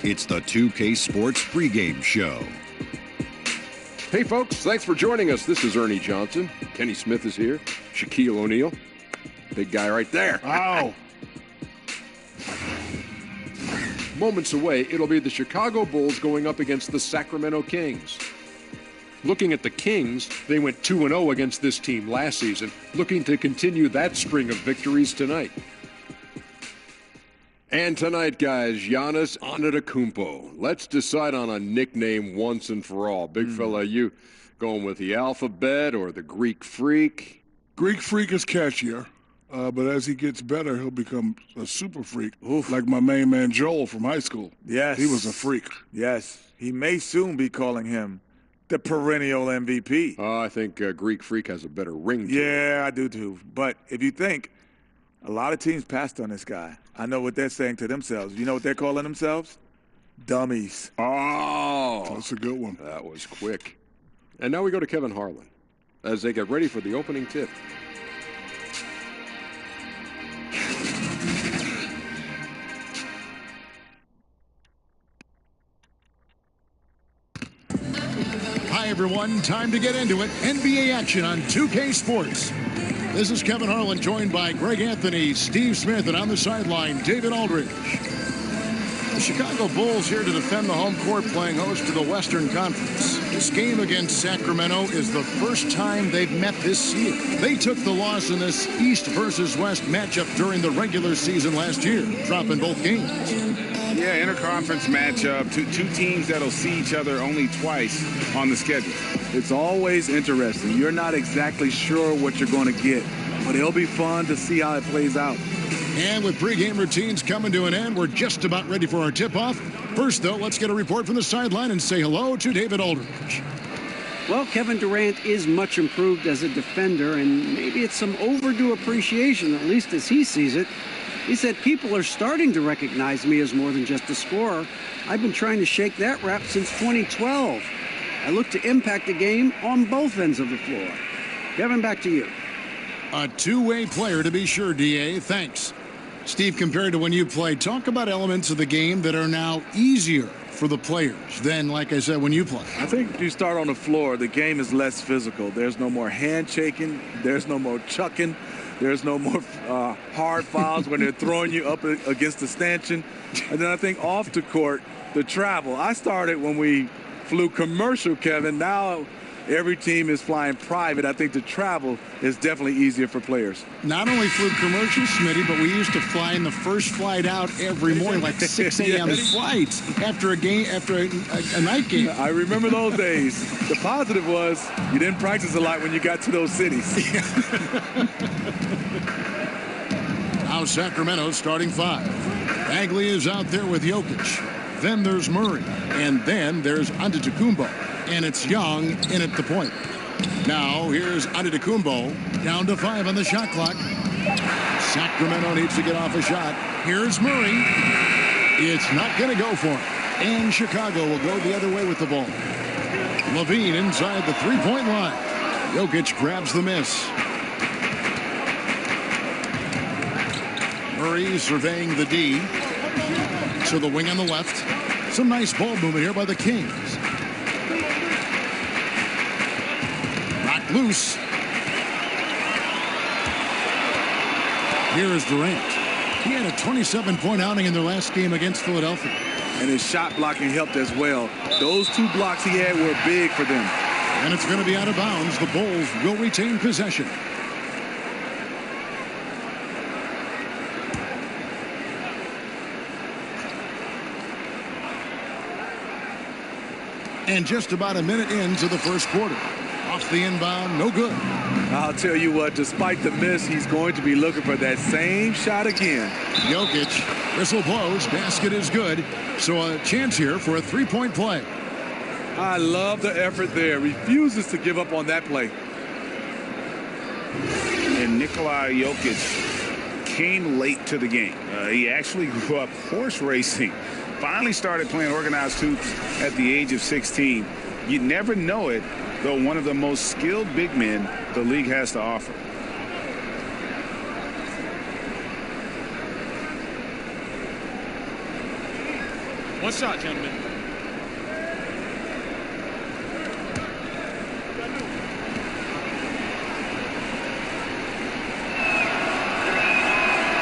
It's the 2K Sports pregame show. Hey, folks, thanks for joining us. This is Ernie Johnson. Kenny Smith is here. Shaquille O'Neal. Big guy right there. Ow. Moments away, it'll be the Chicago Bulls going up against the Sacramento Kings. Looking at the Kings, they went 2-0 against this team last season, looking to continue that string of victories tonight. And tonight, guys, Giannis Antetokounmpo. Let's decide on a nickname once and for all. Big fella, you going with the alphabet or the Greek Freak? Greek Freak is catchier, but as he gets better, he'll become a super freak, like my main man Joel from high school. Yes. He was a freak. Yes. He may soon be calling him the perennial MVP. I think Greek Freak has a better ring to it. Yeah, I do too. But if you think, a lot of teams passed on this guy. I know what they're saying to themselves. You know what they're calling themselves? Dummies. Oh, That's a good one. that was quick. And now we go to Kevin Harlan as they get ready for the opening tip. Hi, everyone. Time to get into it. NBA action on 2K Sports. This is Kevin Harlan, joined by Greg Anthony, Steve Smith, and on the sideline, David Aldridge. The Chicago Bulls here to defend the home court, playing host to the Western Conference. This game against Sacramento is the first time they've met this year. They took the loss in this East versus West matchup during the regular season last year, dropping both games. Yeah, interconference matchup, two teams that'll see each other only twice on the schedule. It's always interesting. You're not exactly sure what you're going to get, but it'll be fun to see how it plays out. And with pregame routines coming to an end, we're just about ready for our tip-off. First, though, let's get a report from the sideline and say hello to David Aldridge. Well, Kevin Durant is much improved as a defender, and maybe it's some overdue appreciation, at least as he sees it. He said, people are starting to recognize me as more than just a scorer. I've been trying to shake that rap since 2012. I look to impact the game on both ends of the floor. Kevin, back to you. A two-way player to be sure, D.A. Thanks. Steve, compared to when you played, talk about elements of the game that are now easier for the players than, like I said, when you play. I think you start on the floor, the game is less physical. There's no more handshaking. There's no more chucking. There's no more hard fouls when they're throwing you up against the stanchion. And then I think off the court, the travel. I started when we flew commercial, Kevin. Now every team is flying private. I think the travel is definitely easier for players. Not only flew commercial, Smitty, but we used to fly in the first flight out every morning, like 6 a.m. flights after a game, after a night game. I remember those days. The positive was you didn't practice a lot when you got to those cities. Now Sacramento starting five. Bagley is out there with Jokic. Then there's Murray. And then there's Antetokounmpo. And it's Young in at the point. Now here's Antetokounmpo, down to 5 on the shot clock. Sacramento needs to get off a shot. Here's Murray. It's not going to go for him. And Chicago will go the other way with the ball. Levine inside the three-point line. Jokic grabs the miss. Murray surveying the D. So the wing on the left. Some nice ball movement here by the Kings. Knocked loose. Here is Durant. He had a 27-point outing in their last game against Philadelphia. And his shot blocking helped as well. Those 2 blocks he had were big for them. And it's going to be out of bounds. The Bulls will retain possession. And just about a minute into the first quarter. Off the inbound, no good. I'll tell you what, despite the miss, he's going to be looking for that same shot again. Jokic, whistle blows, basket is good. So a chance here for a three-point play. I love the effort there. Refuses to give up on that play. And Nikola Jokic came late to the game. He actually grew up horse racing. Finally started playing organized hoops at the age of 16. You never know it, though, one of the most skilled big men the league has to offer. One shot, gentlemen.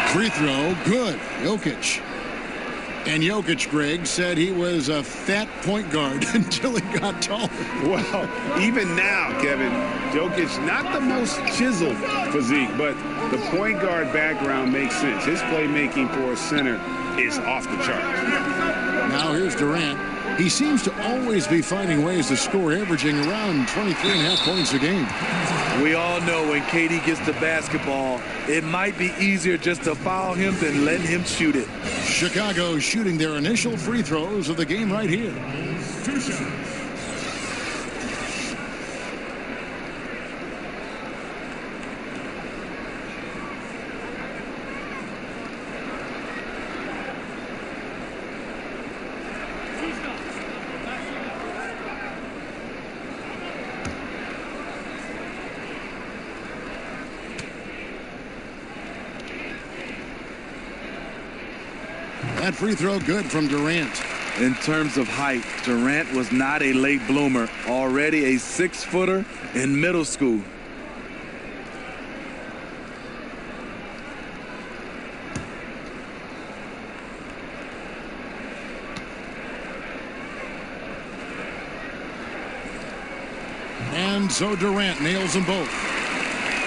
Free throw, good. Jokic. And Jokic, Greg, said he was a fat point guard until he got taller. Well, even now, Kevin, Jokic, not the most chiseled physique, but the point guard background makes sense. His playmaking for a center is off the charts. Now here's Durant. He seems to always be finding ways to score, averaging around 23.5 points a game. We all know when KD gets the basketball, it might be easier just to foul him than letting him shoot it. Chicago shooting their initial free throws of the game right here. Two shots. That free throw good from Durant. In terms of height, Durant was not a late bloomer, already a 6-footer in middle school. And so Durant nails them both.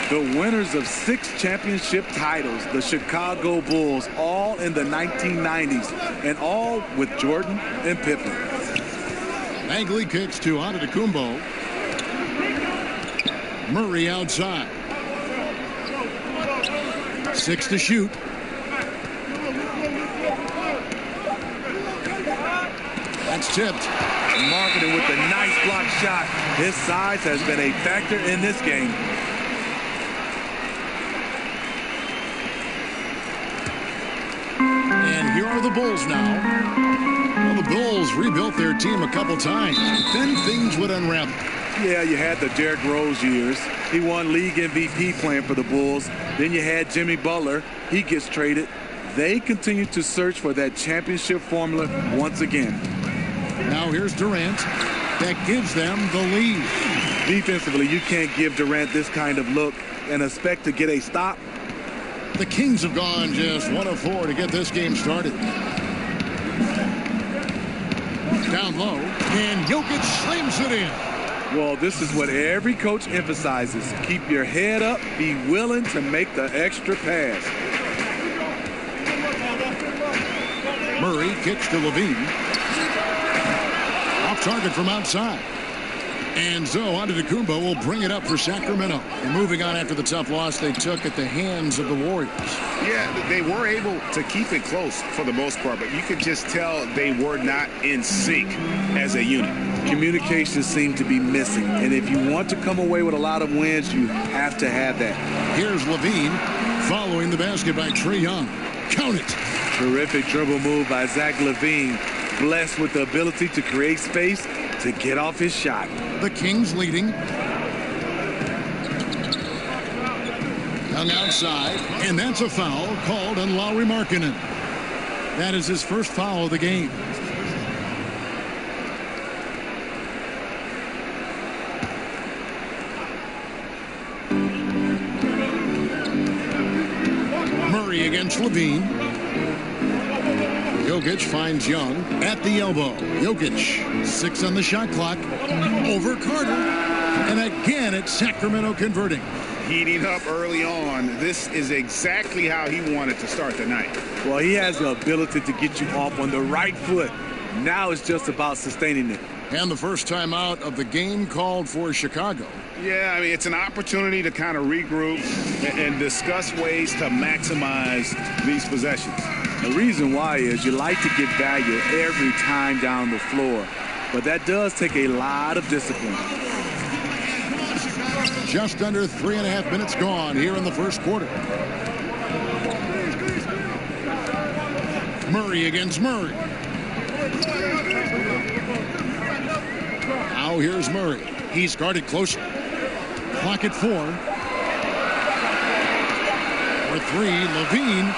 The winners of 6 championship titles, the Chicago Bulls, all in the 1990s, and all with Jordan and Pippen. Bagley kicks to Antetokounmpo. Murray outside. 6 to shoot. That's tipped. Marketing with a nice block shot. His size has been a factor in this game. And here are the Bulls now. Well, the Bulls rebuilt their team a couple times. Then things would unravel. Yeah, you had the Derrick Rose years. He won league MVP playing for the Bulls. Then you had Jimmy Butler. He gets traded. They continue to search for that championship formula once again. Now here's Durant. That gives them the lead. Defensively, you can't give Durant this kind of look and expect to get a stop. The Kings have gone just 1 of 4 to get this game started. Down low, and Jokic slams it in. Well, this is what every coach emphasizes. Keep your head up, be willing to make the extra pass. Murray kicks to Levine. Off target from outside. And so Antetokounmpo will bring it up for Sacramento. And moving on after the tough loss they took at the hands of the Warriors. Yeah, they were able to keep it close for the most part, but you could just tell they were not in sync as a unit. Communication seemed to be missing. And if you want to come away with a lot of wins, you have to have that. Here's Levine following the basket by Trae Young. Count it. Terrific dribble move by Zach LaVine. Blessed with the ability to create space to get off his shot. The Kings leading. Young outside, and that's a foul called on Lauri Markkanen. That is his first foul of the game. Murray against Levine. Jokic finds Young at the elbow. Jokic, 6 on the shot clock. Over Carter. And again, it's Sacramento converting. Heating up early on. This is exactly how he wanted to start the night. Well, he has the ability to get you off on the right foot. Now it's just about sustaining it. And the first time out of the game called for Chicago. Yeah, I mean, it's an opportunity to kind of regroup and discuss ways to maximize these possessions. The reason why is you like to get value every time down the floor. But that does take a lot of discipline. Just under 3.5 minutes gone here in the first quarter. Murray against Murray. Now here's Murray. He's guarded closer. Clock at 4. For 3, Levine.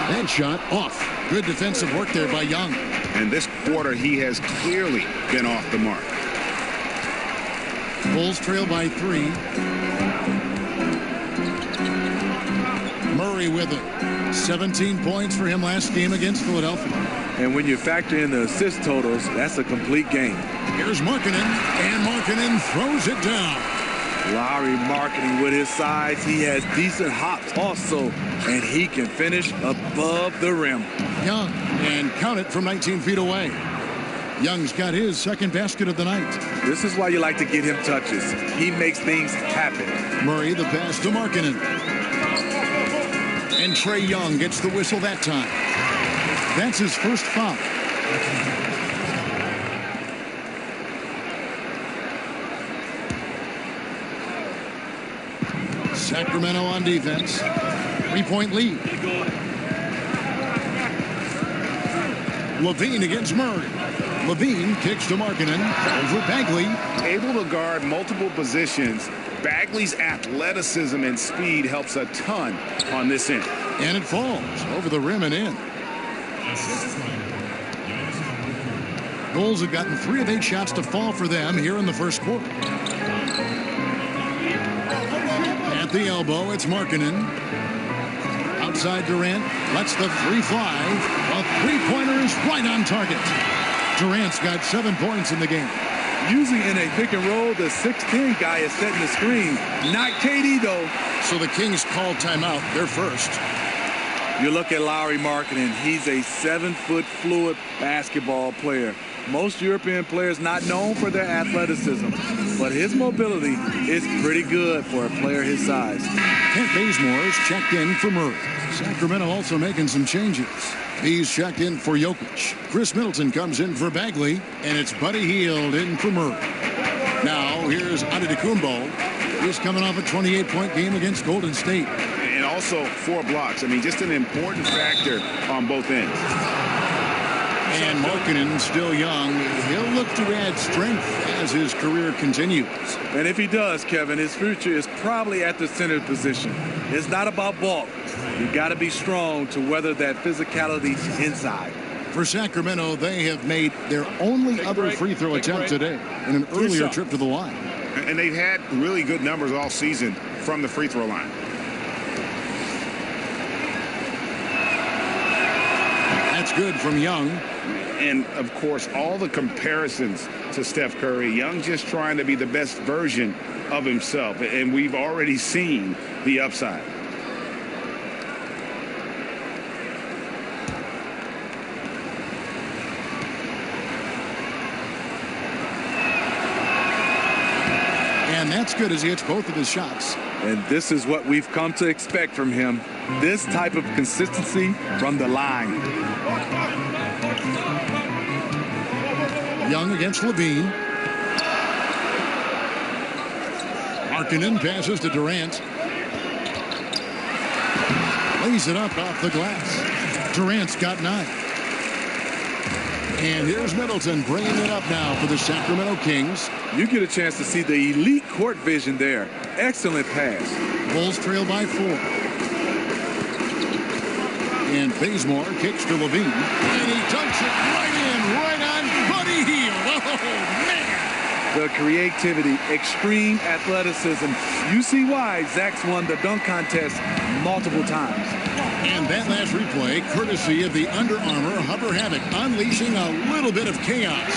That shot off. Good defensive work there by Young. And this quarter, he has clearly been off the mark. Bulls trail by 3. Murray with it. 17 points for him last game against Philadelphia. And when you factor in the assist totals, that's a complete game. Here's Markkanen, and Markkanen throws it down. Lauri Markkanen with his size. He has decent hops also, and he can finish above the rim. Young, and count it from 19 feet away. Young's got his second basket of the night. This is why you like to get him touches. He makes things happen. Murray the pass to Markkanen. And Trae Young gets the whistle that time. That's his first foul. Sacramento on defense. 3-point lead. Levine against Murray. Levine kicks to Markkanen over Bagley. Able to guard multiple positions. Bagley's athleticism and speed helps a ton on this end. And it falls over the rim and in. Bulls have gotten 3 of 8 shots to fall for them here in the first quarter. At the elbow, it's Markkanen. Outside Durant lets the 3 fly. A 3-pointer is right on target. Durant's got 7 points in the game. Usually in a pick and roll, the 6'10 guy is setting the screen. Not KD, though. So the Kings call timeout. They're first. You look at Lauri Markkanen. He's a 7-foot fluid basketball player. Most European players not known for their athleticism, but his mobility is pretty good for a player his size. Kent Bazemore's checked in for Murray. Sacramento also making some changes. He's checked in for Jokic. Chris Middleton comes in for Bagley, and it's Buddy Hield in for Murray. Now here's Antetokounmpo. He's coming off a 28-point game against Golden State. And also 4 blocks. I mean, just an important factor on both ends. And Markkanen, still young, he'll look to add strength as his career continues. And if he does, Kevin, his future is probably at the center position. It's not about bulk. You got to be strong to weather that physicality inside. For Sacramento, they have made their only other free throw attempt today in an earlier trip to the line. And they've had really good numbers all season from the free throw line. That's good from Young. And, of course, all the comparisons to Steph Curry. Young just trying to be the best version of himself. And we've already seen the upside. And that's good as he hits both of his shots. And this is what we've come to expect from him. This type of consistency from the line. Young against Levine. Markkanen passes to Durant. Lays it up off the glass. Durant's got 9. And here's Middleton bringing it up now for the Sacramento Kings. You get a chance to see the elite court vision there. Excellent pass. Bulls trail by 4. And Bazemore kicks to Levine. And he dunks it right in, right on Buddy Hield. Oh, man. The creativity, extreme athleticism. You see why Zach's won the dunk contest multiple times. And that last replay, courtesy of the Under Armour Hover Havoc, unleashing a little bit of chaos.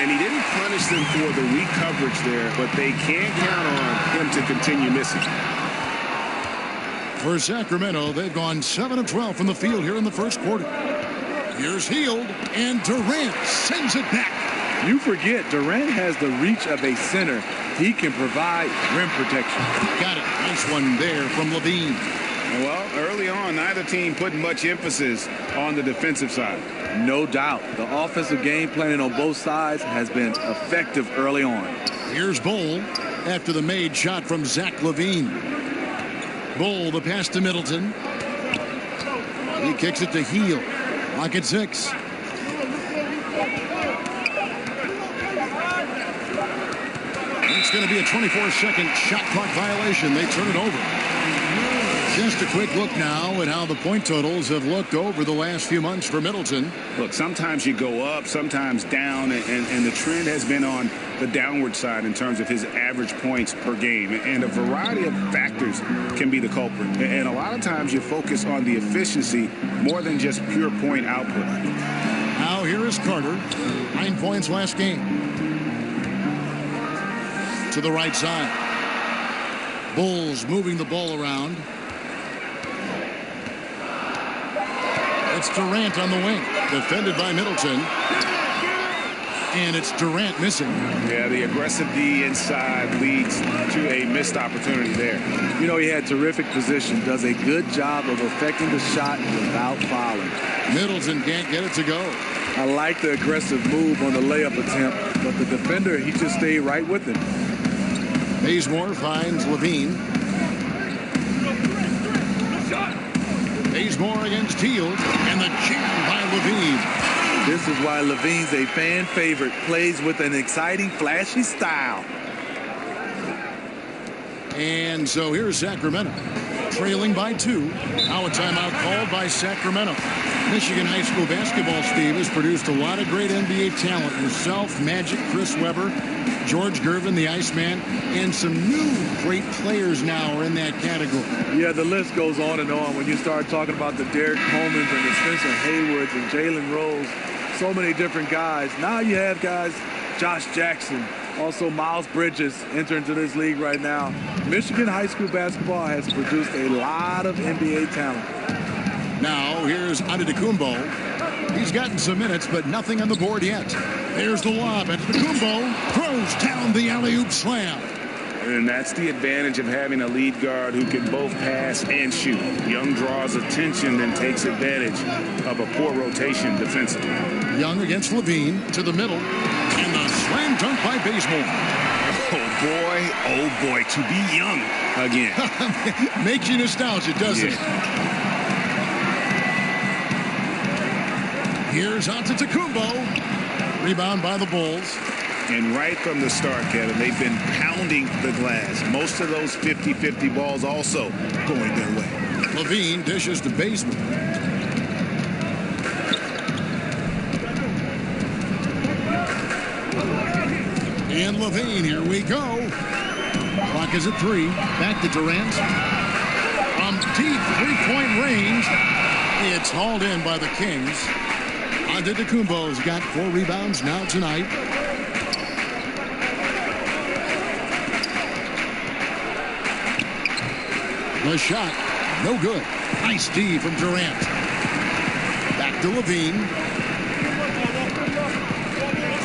And he didn't punish them for the weak coverage there, but they can't count on him to continue missing. For Sacramento, they've gone 7 of 12 from the field here in the first quarter. Here's Hield, and Durant sends it back. You forget, Durant has the reach of a center. He can provide rim protection. Got it. Nice one there from Levine. Well, early on, neither team put much emphasis on the defensive side. No doubt. The offensive game planning on both sides has been effective early on. Here's Bull after the made shot from Zach LaVine. Bull, the pass to Middleton. He kicks it to Hield. Lock at 6. It's going to be a 24-second shot clock violation. They turn it over. Just a quick look now at how the point totals have looked over the last few months for Middleton. Look, sometimes you go up, sometimes down, and the trend has been on the downward side in terms of his average points per game. And a variety of factors can be the culprit. And a lot of times you focus on the efficiency more than just pure point output. Now here is Carter. 9 points last game. To the right side. Bulls moving the ball around. It's Durant on the wing, defended by Middleton. And it's Durant missing. Yeah, the aggressive D inside leads to a missed opportunity there. You know, he had terrific position, does a good job of affecting the shot without fouling. Middleton can't get it to go. I like the aggressive move on the layup attempt, but the defender, he just stayed right with him. Bazemore finds Levine. Bazemore against Teal, and the jam by Levine. This is why Levine's a fan favorite. Plays with an exciting, flashy style. And so here's Sacramento, trailing by 2. Now a timeout called by Sacramento. Michigan high school basketball, Steve, has produced a lot of great NBA talent. Yourself, Magic, Chris Webber, George Gervin, the Iceman, and some new great players now are in that category. Yeah, the list goes on and on when you start talking about the Derek Colemans and the Spencer Haywoods and Jalen Rose. So many different guys. Now you have guys, Josh Jackson, also Miles Bridges enter into this league right now. Michigan high school basketball has produced a lot of NBA talent. Now here's Antetokounmpo. He's gotten some minutes, but nothing on the board yet. There's the lob. Antetokounmpo throws down the alley-oop slam. And that's the advantage of having a lead guard who can both pass and shoot. Young draws attention and takes advantage of a poor rotation defensively. Young against Levine to the middle. And the slam dunk by Bazemore. Oh boy, to be young again. Makes you nostalgic, doesn't it? Here's Antetokounmpo. Rebound by the Bulls. And right from the start, Kevin, they've been pounding the glass. Most of those 50-50 balls also going their way. Levine dishes to Bazemore. And Levine, here we go. Clock is at 3. Back to Durant. From deep three-point range, it's hauled in by the Kings. Antetokounmpo's got 4 rebounds now tonight. The shot, no good. Nice D from Durant. Back to Levine.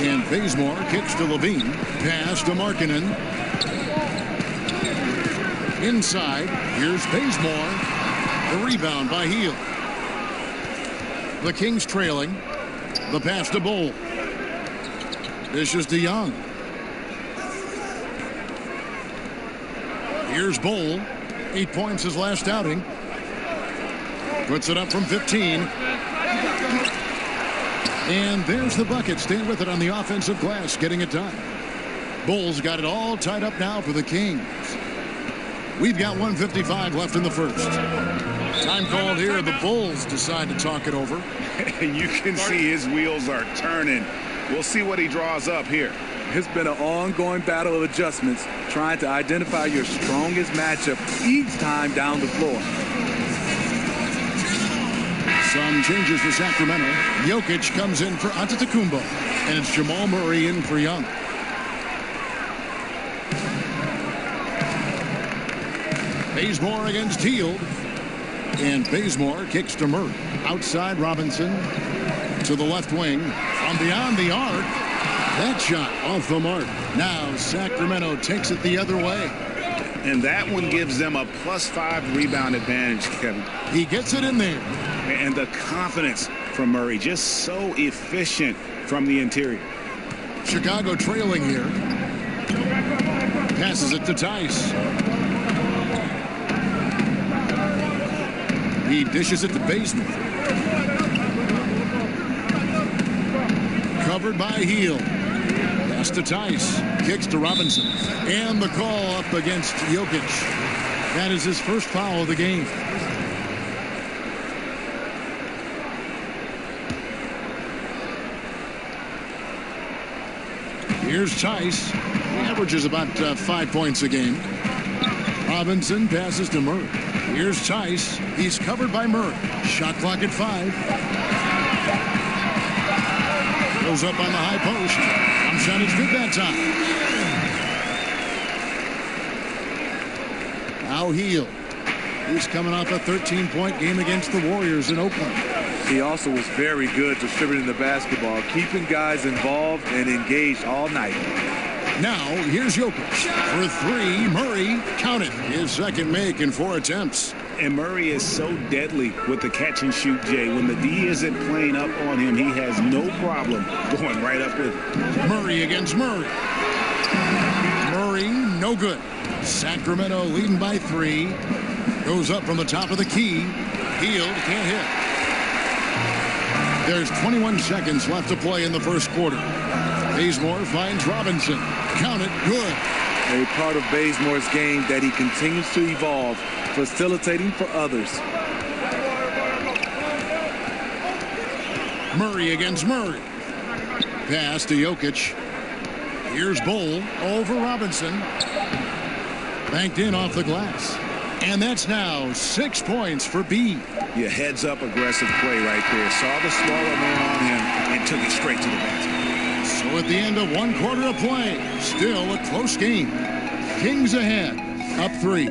And Bazemore kicks to Levine. Pass to Markkanen. Inside, here's Bazemore. The rebound by Hield. The Kings trailing. The pass to Bull. This is to Young. Here's Bull. 8 points his last outing. Puts it up from 15. And there's the bucket. Staying with it on the offensive glass, getting it done. Bulls got it all tied up now for the Kings. We've got 1:55 left in the first. Time called here. The Bulls decide to talk it over. You can see his wheels are turning. We'll see what he draws up here. It's been an ongoing battle of adjustments, trying to identify your strongest matchup each time down the floor. Some changes for Sacramento. Jokic comes in for Antetokounmpo, and it's Jamal Murray in for Young. Bazemore against Hield, and Bazemore kicks to Murray. Outside Robinson to the left wing. From beyond the arc. That shot off the mark. Now Sacramento takes it the other way. And that one gives them a +5 rebound advantage, Kevin. He gets it in there. And the confidence from Murray, just so efficient from the interior. Chicago trailing here. Passes it to Tice. He dishes it to Bazemore. Covered by Hield. Pass to Tice. Kicks to Robinson. And the call up against Jokic. That is his first foul of the game. Here's Tice. He averages about 5 points a game. Robinson passes to Murray. Here's Tice. He's covered by Murray. Shot clock at 5. Goes up on the high post. Jump shot is good that time. Now Hield. He's coming off a 13-point game against the Warriors in Oakland. He also was very good distributing the basketball, keeping guys involved and engaged all night. Now, here's Jokic. For 3, Murray, count it. His second make in 4 attempts. And Murray is so deadly with the catch and shoot, Jay. When the D isn't playing up on him, he has no problem going right up with it. Murray against Murray. Murray, no good. Sacramento leading by 3. Goes up from the top of the key. Hield can't hit. There's 21 seconds left to play in the first quarter. Bazemore finds Robinson. Count it, good. A part of Bazemore's game that he continues to evolve, facilitating for others. Murray against Murray. Pass to Jokic. Here's Bull over Robinson. Banked in off the glass. And that's now 6 points for B. Yeah, heads-up aggressive play right there. Saw the smaller man on him and took it straight to the basket. So at the end of 1 quarter of play, still a close game. Kings ahead, up 3.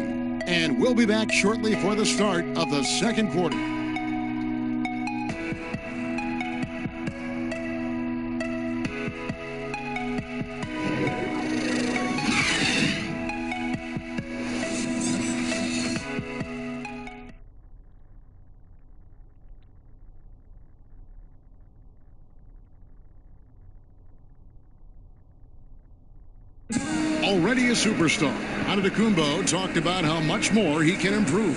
And we'll be back shortly for the start of the second quarter. Already a superstar, Antetokounmpo talked about how much more he can improve.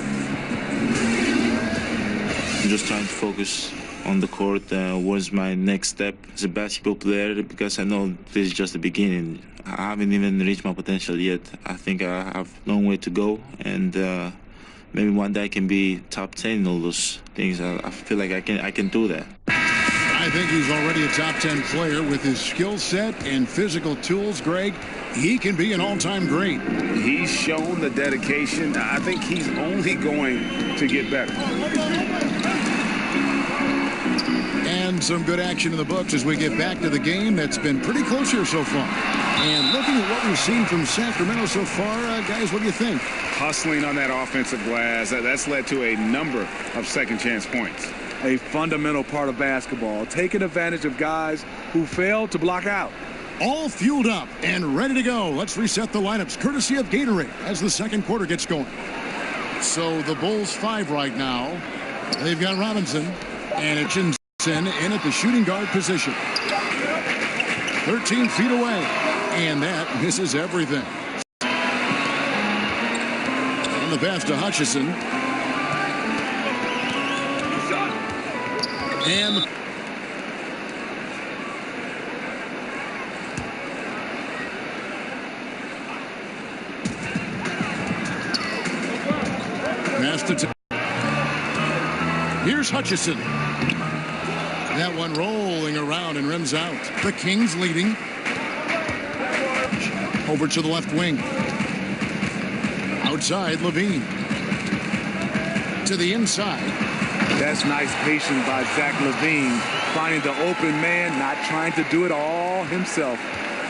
I'm just trying to focus on the court. What's my next step as a basketball player? Because I know this is just the beginning. I haven't even reached my potential yet. I think I have a long way to go, and maybe one day I can be top 10 in all those things. I feel like I can do that. I think he's already a top 10 player with his skill set and physical tools, Greg. He can be an all-time great. He's shown the dedication. I think he's only going to get better. And some good action in the books as we get back to the game that's been pretty close here so far. And looking at what we've seen from Sacramento so far, guys, what do you think? Hustling on that offensive glass, that's led to a number of second-chance points. A fundamental part of basketball, taking advantage of guys who fail to block out. All fueled up and ready to go. Let's reset the lineups, courtesy of Gatorade, as the second quarter gets going. So the Bulls 5 right now. They've got Robinson and Hutchinson in at the shooting guard position. 13 feet away, and that misses everything. And the pass to Hutchison. And here's Hutchison. That one rolling around and rims out. The Kings leading. Over to the left wing. Outside, Levine. To the inside. That's nice patience by Zach Levine, finding the open man, not trying to do it all himself.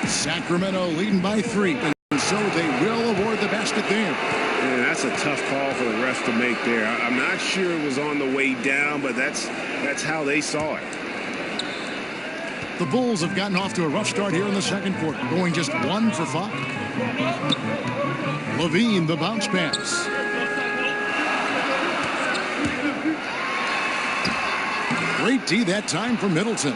Sacramento leading by 3, and so they will award the basket there. Yeah, that's a tough call for the refs to make there. I'm not sure it was on the way down, but that's how they saw it. The Bulls have gotten off to a rough start here in the second quarter, going just 1 for 5. Levine, the bounce pass. Great D that time for Middleton.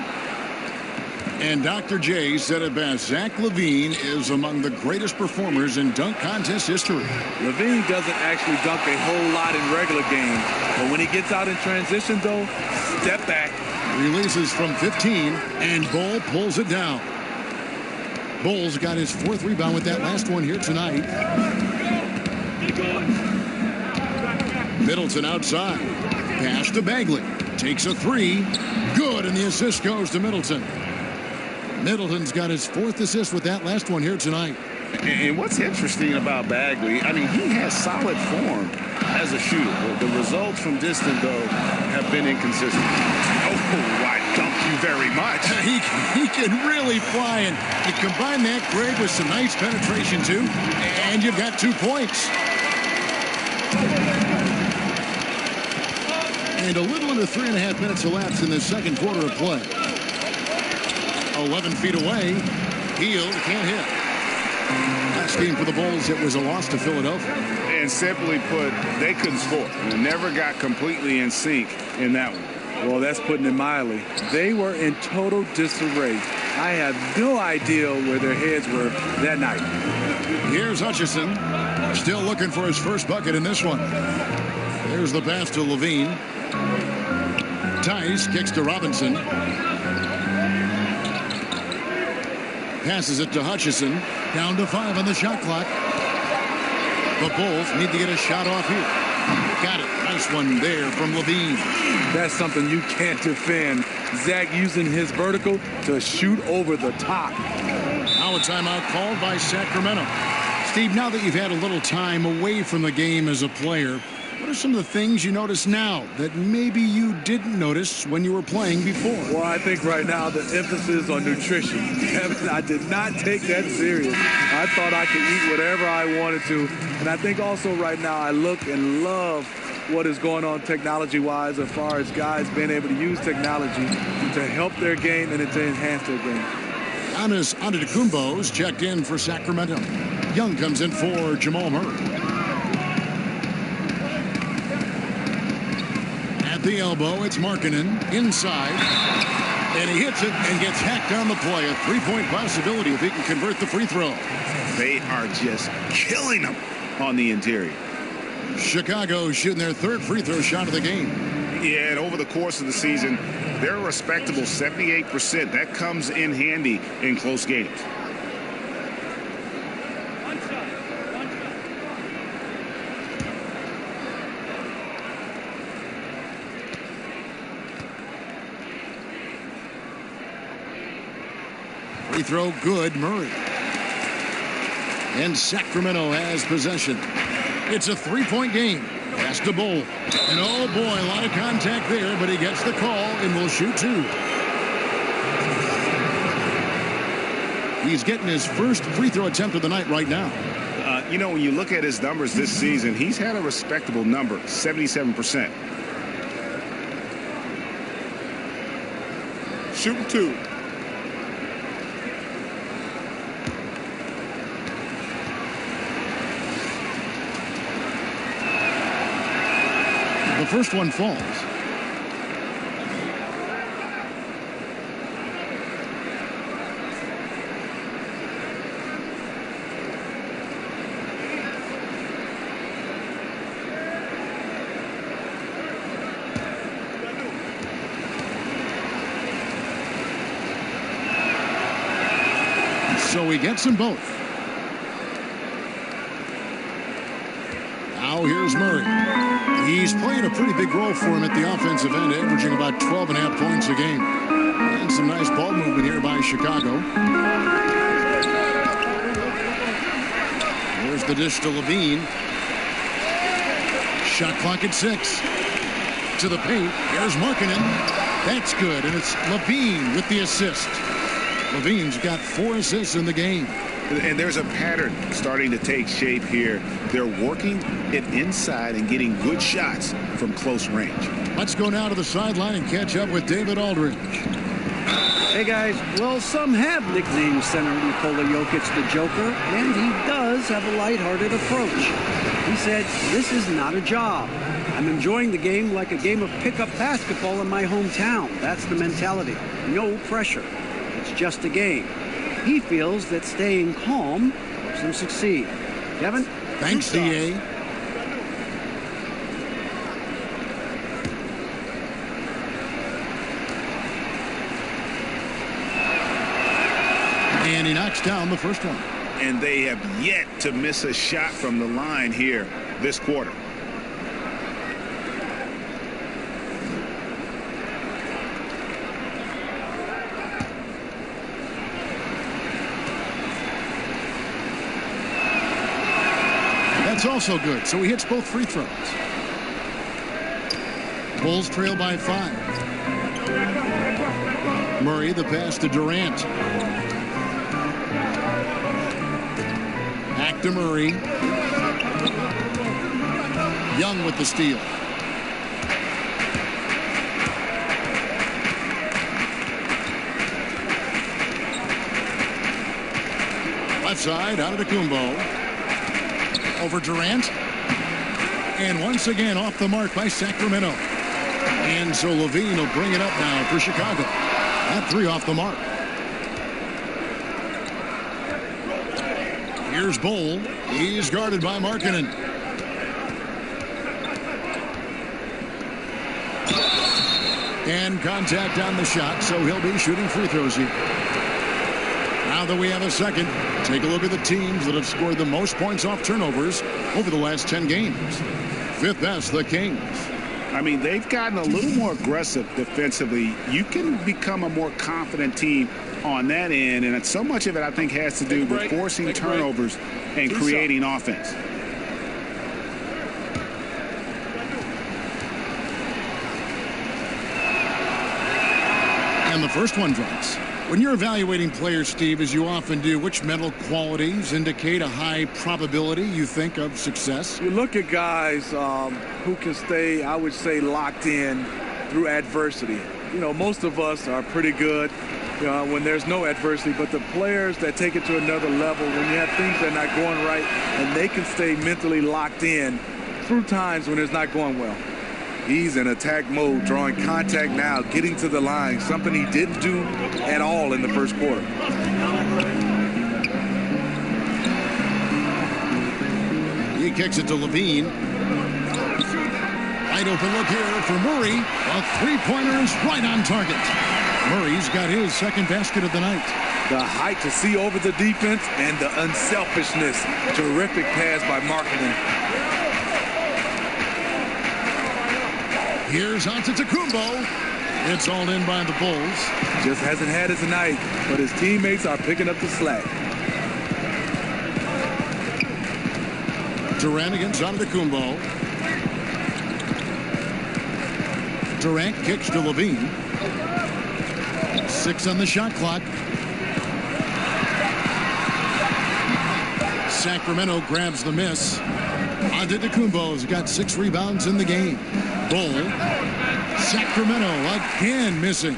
And Dr. J said it best. Zach Levine is among the greatest performers in dunk contest history. Levine doesn't actually dunk a whole lot in regular games. But when he gets out in transition, though, step back. Releases from 15, and Bull pulls it down. Bull's got his 4th rebound with that last one here tonight. Middleton outside. Pass to Bagley. Takes a three. Good, and the assist goes to Middleton. Middleton's got his 4th assist with that last one here tonight. And what's interesting about Bagley, I mean, he has solid form as a shooter. The results from distance, though, have been inconsistent. Oh, I thank you very much. He can really fly, and you combine that, Greg, with some nice penetration, too, and you've got 2 points. And a little under 3.5 minutes elapsed in the second quarter of play. 11 feet away. Hield can't hit. Last game for the Bulls, it was a loss to Philadelphia. And simply put, they couldn't score. They never got completely in sync in that one. Well, that's putting it mildly. They were in total disarray. I have no idea where their heads were that night. Here's Hutchison, still looking for his first bucket in this one. There's the pass to Levine. Tice kicks to Robinson. Passes it to Hutchison. Down to 5 on the shot clock. The Bulls need to get a shot off here. Got it. Nice one there from Levine. That's something you can't defend. Zach using his vertical to shoot over the top. Now a timeout called by Sacramento. Steve, now that you've had a little time away from the game as a player, what are some of the things you notice now that maybe you didn't notice when you were playing before? Well, I think right now the emphasis on nutrition. Kevin, I did not take that serious. I thought I could eat whatever I wanted to. And I think also right now I look and love what is going on technology-wise as far as guys being able to use technology to help their game and to enhance their game. Giannis Antetokounmpo's checked in for Sacramento. Young comes in for Jamal Murray. At the elbow, it's Markkanen inside. And he hits it and gets hacked on the play. A 3-point possibility if he can convert the free throw. They are just killing them on the interior. Chicago shooting their 3rd free throw shot of the game. Yeah, and over the course of the season, they're a respectable 78%. That comes in handy in close games. Free throw good, Murray. And Sacramento has possession. It's a 3-point game. Pass to Bull. And oh boy, a lot of contact there, but he gets the call and will shoot 2. He's getting his first free throw attempt of the night right now. You know, when you look at his numbers this season, he's had a respectable number, 77%. Shooting 2. The first one falls. So he gets them both. Now here's Murray. He's playing a pretty big role for him at the offensive end, averaging about 12.5 points a game. And some nice ball movement here by Chicago. There's the dish to Levine. Shot clock at 6. To the paint. Here's Markkanen. That's good, and it's Levine with the assist. Levine's got 4 assists in the game. And there's a pattern starting to take shape here. They're working it inside and getting good shots from close range. Let's go now to the sideline and catch up with David Aldridge. Hey, guys. Well, some have nicknamed center Nikola Jokic the Joker, and he does have a lighthearted approach. He said, "This is not a job. I'm enjoying the game like a game of pickup basketball in my hometown. That's the mentality. No pressure. It's just a game." He feels that staying calm helps him succeed. Kevin? Thanks, DA. And he knocks down the first one. And they have yet to miss a shot from the line here this quarter. That's also good, so he hits both free throws. Bulls trail by 5. Murray, the pass to Durant. Back to Murray. Young with the steal. Left side, Antetokounmpo. Over Durant. And once again off the mark by Sacramento. And so Levine will bring it up now for Chicago. That 3 off the mark. Here's Bol. He's guarded by Markkanen. And contact on the shot, so he'll be shooting free throws here. Now that we have a second, take a look at the teams that have scored the most points off turnovers over the last 10 games. 5th best, the Kings. I mean, they've gotten a little more aggressive defensively. You can become a more confident team on that end, and so much of it, I think, has to do with forcing turnovers and creating offense. And the first one drops. When you're evaluating players, Steve, as you often do, which mental qualities indicate a high probability, you think, of success? You look at guys who can stay, I would say, locked in through adversity. You know, most of us are pretty good when there's no adversity, but the players that take it to another level, when you have things that are not going right, and they can stay mentally locked in through times when it's not going well. He's in attack mode, drawing contact now, getting to the line, something he didn't do at all in the first quarter. He kicks it to Levine. Wide open look here for Murray. A three-pointer is right on target. Murray's got his second basket of the night. The height to see over the defense and the unselfishness. Terrific pass by Markkanen. Here's Antetokounmpo. It's all in by the Bulls. Just hasn't had it tonight, but his teammates are picking up the slack. Durant against Antetokounmpo. Durant kicks to Levine. 6 on the shot clock. Sacramento grabs the miss. Antetokounmpo's got 6 rebounds in the game. Bol. Sacramento again missing.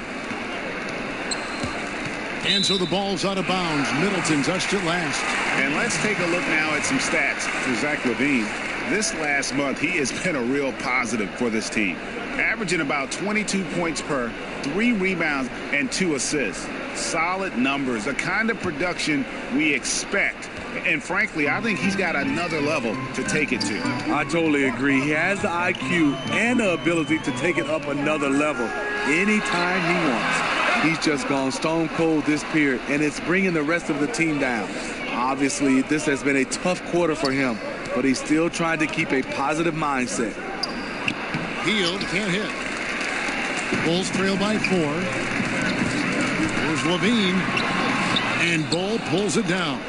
And so the ball's out of bounds. Middleton touched it last. And let's take a look now at some stats for Zach LaVine. This last month, he has been a real positive for this team. Averaging about 22 points per, 3 rebounds, and 2 assists. Solid numbers, the kind of production we expect. And frankly, I think he's got another level to take it to. I totally agree. He has the IQ and the ability to take it up another level anytime he wants. He's just gone stone cold this period, and it's bringing the rest of the team down. Obviously, this has been a tough quarter for him, but he's still trying to keep a positive mindset. Hield can't hit. Bulls trail by 4. Here's Levine. And Bol pulls it down.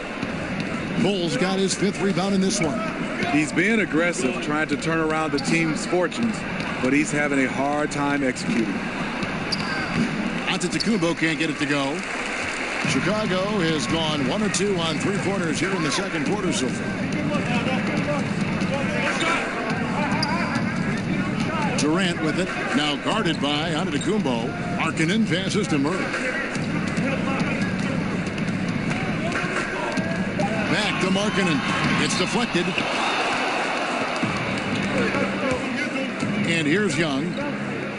Bol's got his 5th rebound in this one. He's being aggressive, trying to turn around the team's fortunes, but he's having a hard time executing. Antetokounmpo can't get it to go. Chicago has gone 1 or 2 on 3-pointers here in the second quarter so far. Durant with it, now guarded by Antetokounmpo. Markkanen passes to Murray. Back to Markkanen. It's deflected. And here's Young.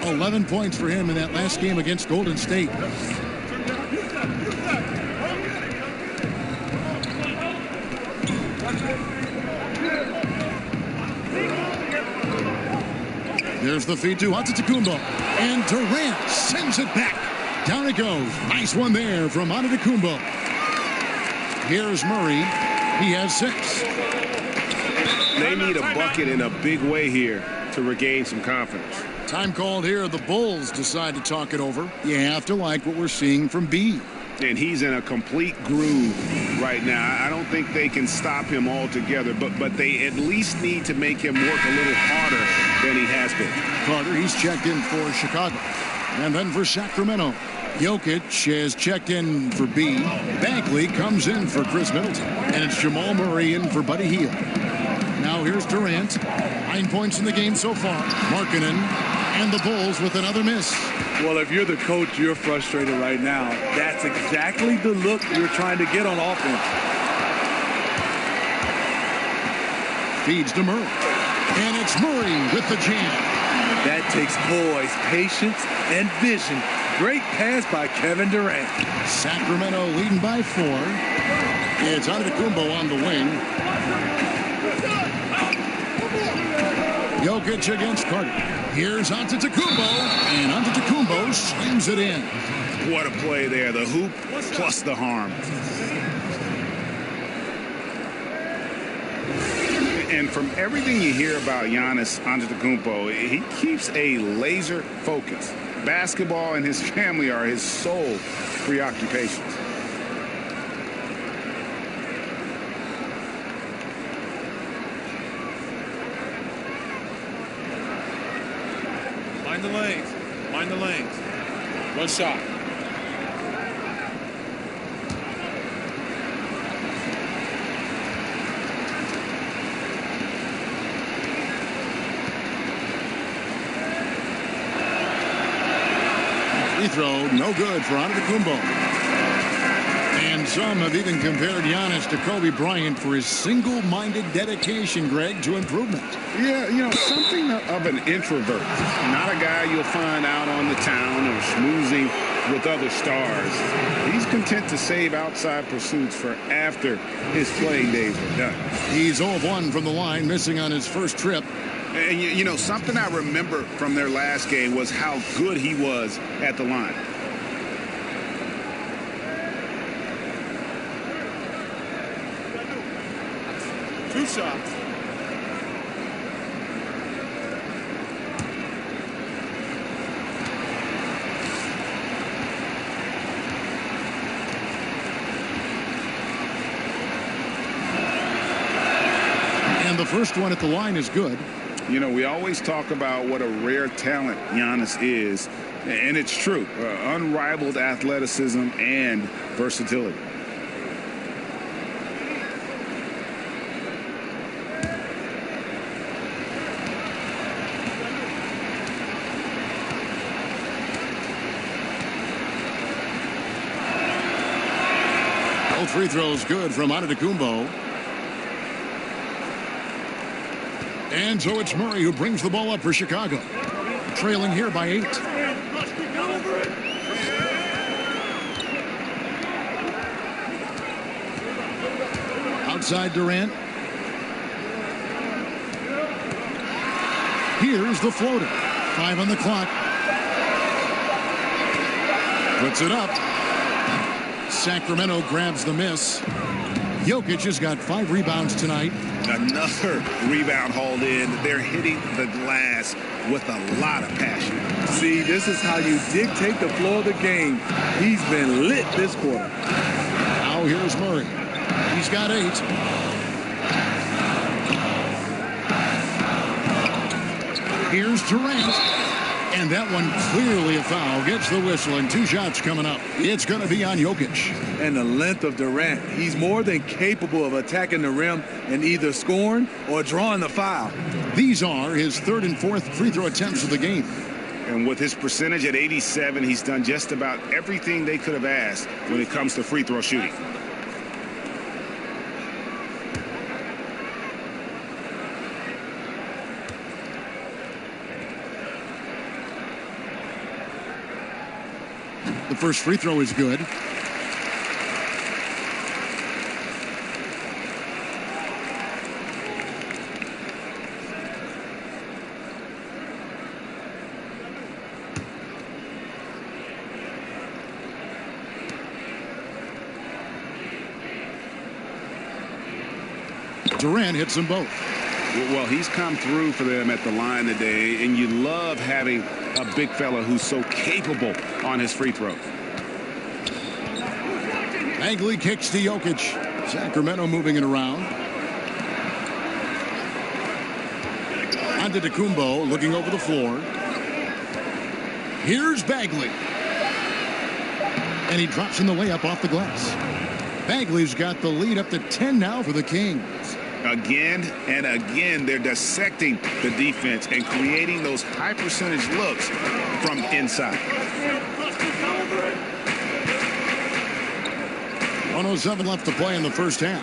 11 points for him in that last game against Golden State. There's the feed to Antetokounmpo. And Durant sends it back. Down it goes. Nice one there from Antetokounmpo. Here's Murray. He has 6. They need a bucket in a big way here to regain some confidence. Time called here. The Bulls decide to talk it over. You have to like what we're seeing from B. And he's in a complete groove right now. I don't think they can stop him altogether, but they at least need to make him work a little harder than he has been. Carter, he's checked in for Chicago. And then for Sacramento, Jokic is checked in for B. Bagley comes in for Chris Middleton. And it's Jamal Murray in for Buddy Hield. Now here's Durant. 9 points in the game so far. Markkanen and the Bulls with another miss. Well, if you're the coach, you're frustrated right now. That's exactly the look you're trying to get on offense. Feeds to Murray. And it's Murray with the jam. That takes poise, patience, and vision. Great pass by Kevin Durant. Sacramento leading by 4. It's Antetokounmpo on the wing. Jokic against Carter. Here's Antetokounmpo, and Antetokounmpo slams it in. What a play there. The hoop plus the harm. And from everything you hear about Giannis Antetokounmpo, he keeps a laser focus. Basketball and his family are his sole preoccupations. Mind the lanes. Mind the lanes. One shot. Free throw, no good for Antetokounmpo. And some have even compared Giannis to Kobe Bryant for his single-minded dedication, Greg, to improvement. Yeah, you know, something of an introvert. Not a guy you'll find out on the town or schmoozing with other stars. He's content to save outside pursuits for after his playing days are done. He's 0 of 1 from the line, missing on his first trip. And, you know, something I remember from their last game was how good he was at the line. Two shots. And the first one at the line is good. You know, we always talk about what a rare talent Giannis is, and it's true. Unrivaled athleticism and versatility. Both free throws good from Antetokounmpo. And so it's Murray who brings the ball up for Chicago. Trailing here by 8. Outside Durant. Here's the floater. 5 on the clock. Puts it up. Sacramento grabs the miss. Jokic has got 5 rebounds tonight. Another rebound hauled in. They're hitting the glass with a lot of passion. See, this is how you dictate the flow of the game. He's been lit this quarter. Now here's Murray. He's got 8. Here's Durant. And that one clearly a foul. Gets the whistle, and 2 shots coming up. It's going to be on Jokic. And the length of Durant. He's more than capable of attacking the rim and either scoring or drawing the foul. These are his 3rd and 4th free throw attempts of the game. And with his percentage at 87, he's done just about everything they could have asked when it comes to free throw shooting. The first free throw is good. Durant hits them both. Well, he's come through for them at the line today, and you love having a big fella who's so capable on his free throws. Bagley kicks to Jokic. Sacramento moving it around. Antetokounmpo looking over the floor. Here's Bagley. And he drops in the layup off the glass. Bagley's got the lead up to 10 now for the Kings. Again and again, they're dissecting the defense and creating those high percentage looks from inside. 1:07 left to play in the first half.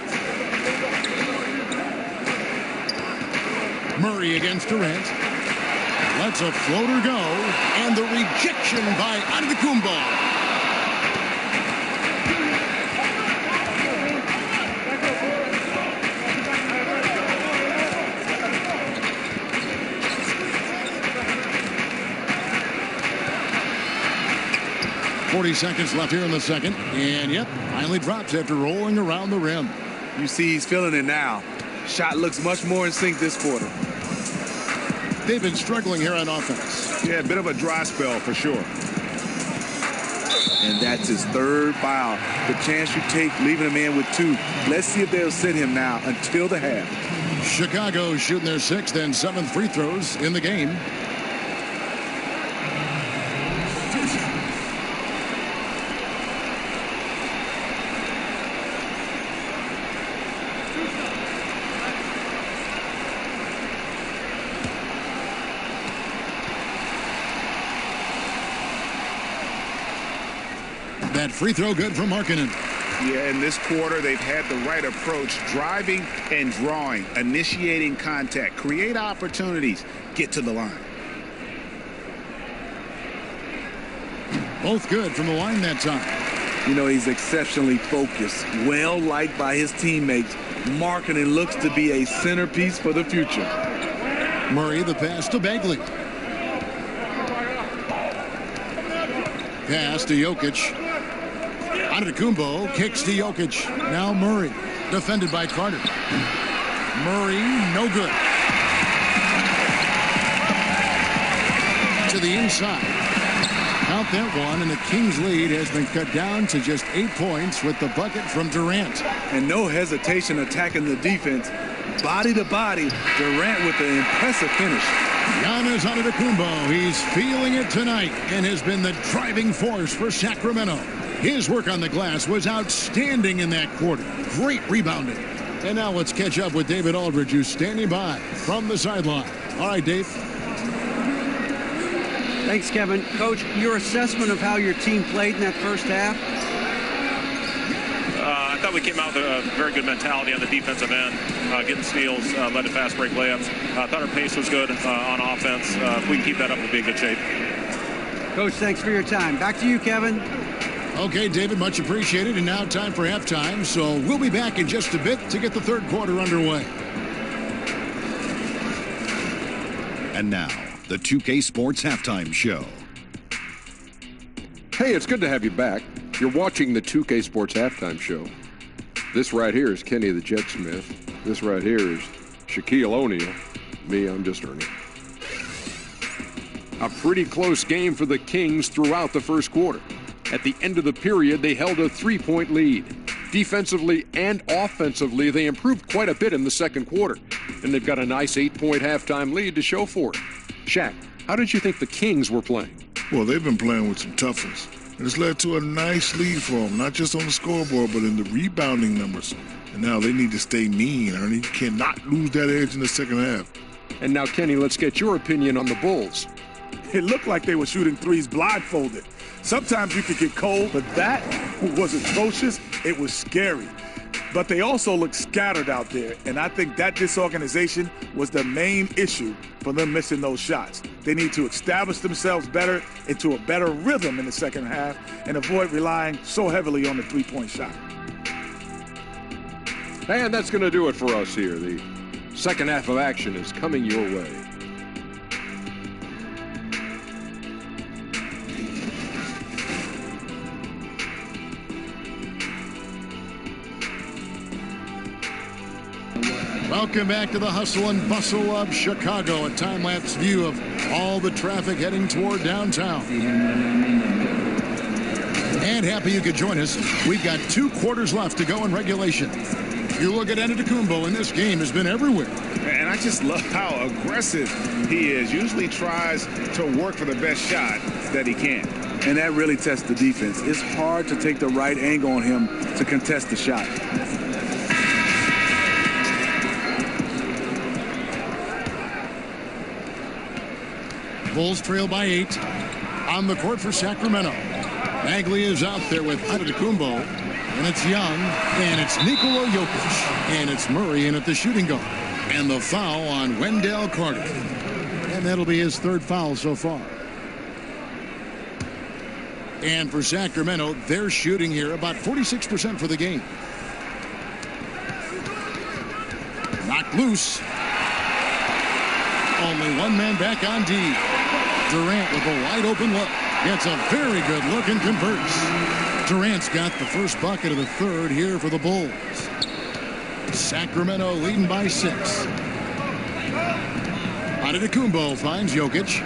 Murray against Durant. Lets a floater go. And the rejection by Antetokounmpo. 40 seconds left here in the second. And, yep, finally drops after rolling around the rim. You see he's feeling it now. Shot looks much more in sync this quarter. They've been struggling here on offense. Yeah, a bit of a dry spell for sure. And that's his third foul. The chance you take leaving a man with 2. Let's see if they'll sit him now until the half. Chicago shooting their 6th and 7th free throws in the game. That free throw good from Markkanen. Yeah, in this quarter, they've had the right approach, driving and drawing, initiating contact, create opportunities, get to the line. Both good from the line that time. You know, he's exceptionally focused, well liked by his teammates. Markkanen looks to be a centerpiece for the future. Murray, the pass to Bagley. Pass to Jokic. Antetokounmpo kicks to Jokic. Now Murray, defended by Carter. Murray, no good. To the inside. Count that one, and the Kings' lead has been cut down to just 8 points with the bucket from Durant. And no hesitation attacking the defense. Body to body, Durant with an impressive finish. Giannis Antetokounmpo, he's feeling it tonight and has been the driving force for Sacramento. His work on the glass was outstanding in that quarter. Great rebounding. And now let's catch up with David Aldridge, who's standing by from the sideline. All right, Dave. Thanks, Kevin. Coach, your assessment of how your team played in that first half? I thought we came out with a very good mentality on the defensive end, getting steals, led to fast break layups. I thought our pace was good on offense. If we can keep that up, we'll be in good shape. Coach, thanks for your time. Back to you, Kevin. Okay, David, much appreciated. And now time for halftime. So we'll be back in just a bit to get the third quarter underway. And now, the 2K Sports Halftime Show. Hey, it's good to have you back. You're watching the 2K Sports Halftime Show. This right here is Kenny the Jet Smith. This right here is Shaquille O'Neal. Me, I'm just Ernie. A pretty close game for the Kings throughout the first quarter. At the end of the period, they held a 3-point lead. Defensively and offensively, they improved quite a bit in the second quarter. And they've got a nice 8-point halftime lead to show for it. Shaq, how did you think the Kings were playing? Well, they've been playing with some toughness. And it's led to a nice lead for them, not just on the scoreboard, but in the rebounding numbers. And now they need to stay mean, Ernie. You cannot lose that edge in the second half. And now, Kenny, let's get your opinion on the Bulls. It looked like they were shooting threes blindfolded. Sometimes you could get cold, but that was atrocious. It was scary. But they also looked scattered out there, and I think that disorganization was the main issue for them missing those shots. They need to establish themselves better into a better rhythm in the second half and avoid relying so heavily on the three-point shot. And that's going to do it for us here. The second half of action is coming your way. Welcome back to the hustle and bustle of Chicago, a time-lapse view of all the traffic heading toward downtown. And happy you could join us. We've got 2 quarters left to go in regulation. You look at Antetokounmpo, and this game has been everywhere. And I just love how aggressive he is. Usually tries to work for the best shot that he can. And that really tests the defense. It's hard to take the right angle on him to contest the shot. Bulls trail by 8. On the court for Sacramento. Bagley is out there with Antetokounmpo. And it's Young. And it's Nikola Jokic. And it's Murray in at the shooting guard. And the foul on Wendell Carter. And that'll be his 3rd foul so far. And for Sacramento, they're shooting here about 46% for the game. Knocked loose. Only 1 man back on D. Durant with a wide open look. Gets a very good look and converts. Durant's got the first bucket of the 3rd here for the Bulls. Sacramento leading by 6. Antetokounmpo finds Jokic.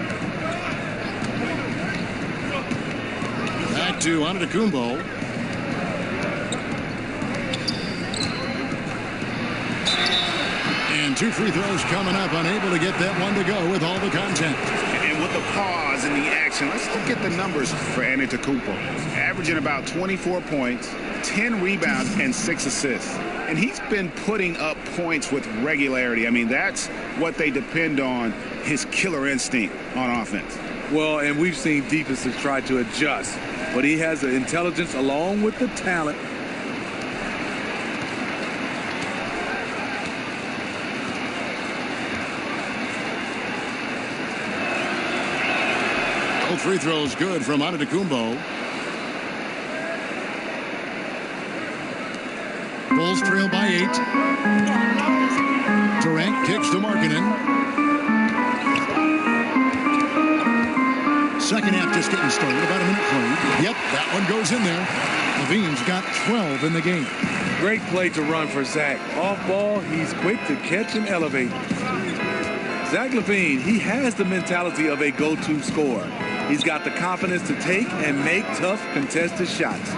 Back to Antetokounmpo. And 2 free throws coming up. Unable to get that one to go with all the contact. And with the pause and the action, let's look at the numbers for Antetokounmpo. Averaging about 24 points, 10 rebounds, and 6 assists. And he's been putting up points with regularity. I mean, that's what they depend on, his killer instinct on offense. Well, and we've seen defenses try to adjust, but he has the intelligence along with the talent. Both free throws good from Antetokounmpo. Bulls trail by 8. Durant kicks to Markkanen. Second half just getting started. About a minute played. Yep, that one goes in there. LaVine's got 12 in the game. Great play to run for Zach. Off ball, he's quick to catch and elevate. Zach LaVine, he has the mentality of a go-to scorer. He's got the confidence to take and make tough contested shots.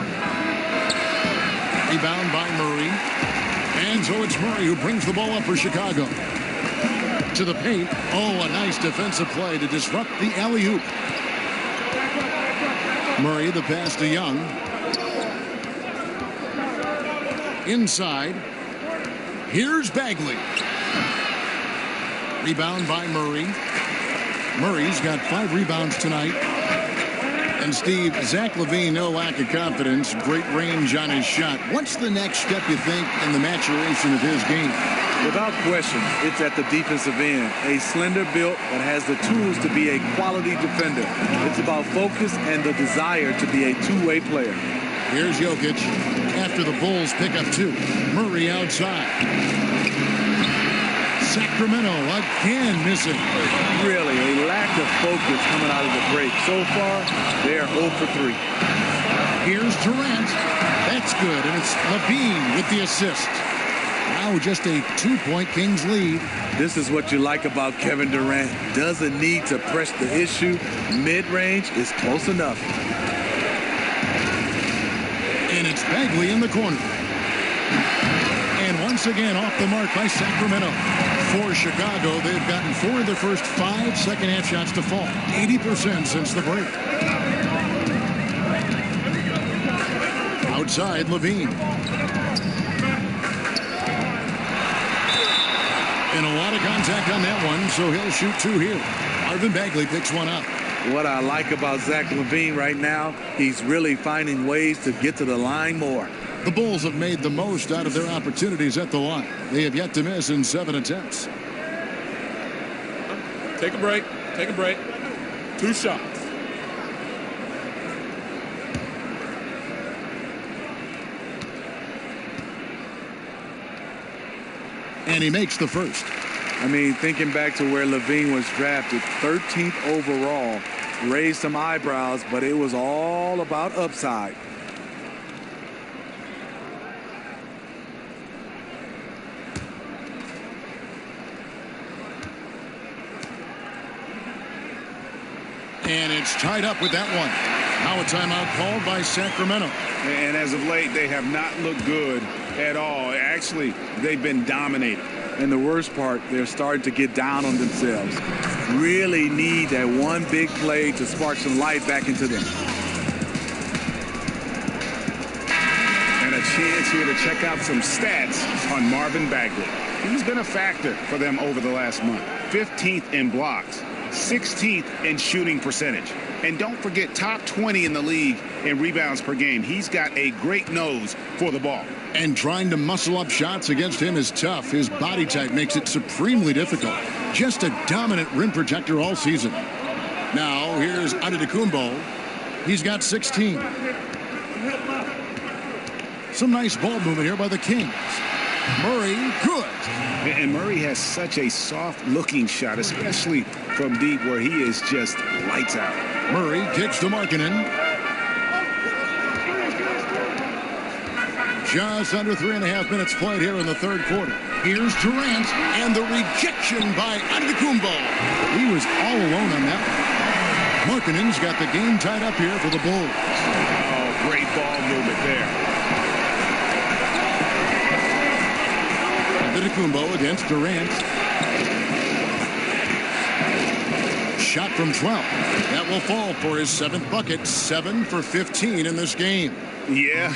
Rebound by Murray. And so it's Murray who brings the ball up for Chicago. To the paint. Oh, a nice defensive play to disrupt the alley-oop. Murray, the pass to Young. Inside. Here's Bagley. Rebound by Murray. Murray's got 5 rebounds tonight. And Steve, Zach LaVine, no lack of confidence. Great range on his shot. What's the next step, you think, in the maturation of his game? Without question, it's at the defensive end. A slender build that has the tools to be a quality defender. It's about focus and the desire to be a two-way player. Here's Jokic after the Bulls pick up 2. Murray outside. Sacramento again missing. Really, a lack of focus coming out of the break. So far, they're 0 for 3. Here's Durant. That's good, and it's LaVine with the assist. Now just a 2-point Kings lead. This is what you like about Kevin Durant. Doesn't need to press the issue. Mid-range is close enough. And it's Bagley in the corner. And once again off the mark by Sacramento. For Chicago, they've gotten 4 of their first 5 second-half shots to fall. 80% since the break. Outside, LaVine. And a lot of contact on that one, so he'll shoot 2 here. Marvin Bagley picks one up. What I like about Zach LaVine right now, he's really finding ways to get to the line more. The Bulls have made the most out of their opportunities at the line. They have yet to miss in 7 attempts. Take a break. Take a break. 2 shots. And he makes the first. I mean, thinking back to where LaVine was drafted, 13th overall, raised some eyebrows, but it was all about upside. And it's tied up with that one. Now a timeout called by Sacramento. And as of late, they have not looked good at all. Actually, they've been dominated. And the worst part, they're starting to get down on themselves. Really need that one big play to spark some life back into them. And a chance here to check out some stats on Marvin Bagley. He's been a factor for them over the last month. 15th in blocks, 16th in shooting percentage. And don't forget, top 20 in the league in rebounds per game. He's got a great nose for the ball. And trying to muscle up shots against him is tough. His body type makes it supremely difficult. Just a dominant rim protector all season. Now, here's Antetokounmpo. He's got 16. Some nice ball movement here by the Kings. Murray, good. And Murray has such a soft-looking shot, especially from deep, where he is just lights out. Murray kicks to Markkanen. Just under 3.5 minutes played here in the third quarter. Here's Durant, and the rejection by Antetokounmpo. He was all alone on that one. Markkanen's got the game tied up here for the Bulls. Oh, great ball movement there. Antetokounmpo against Durant. Shot from 12. That will fall for his 7th bucket. 7 for 15 in this game. Yeah,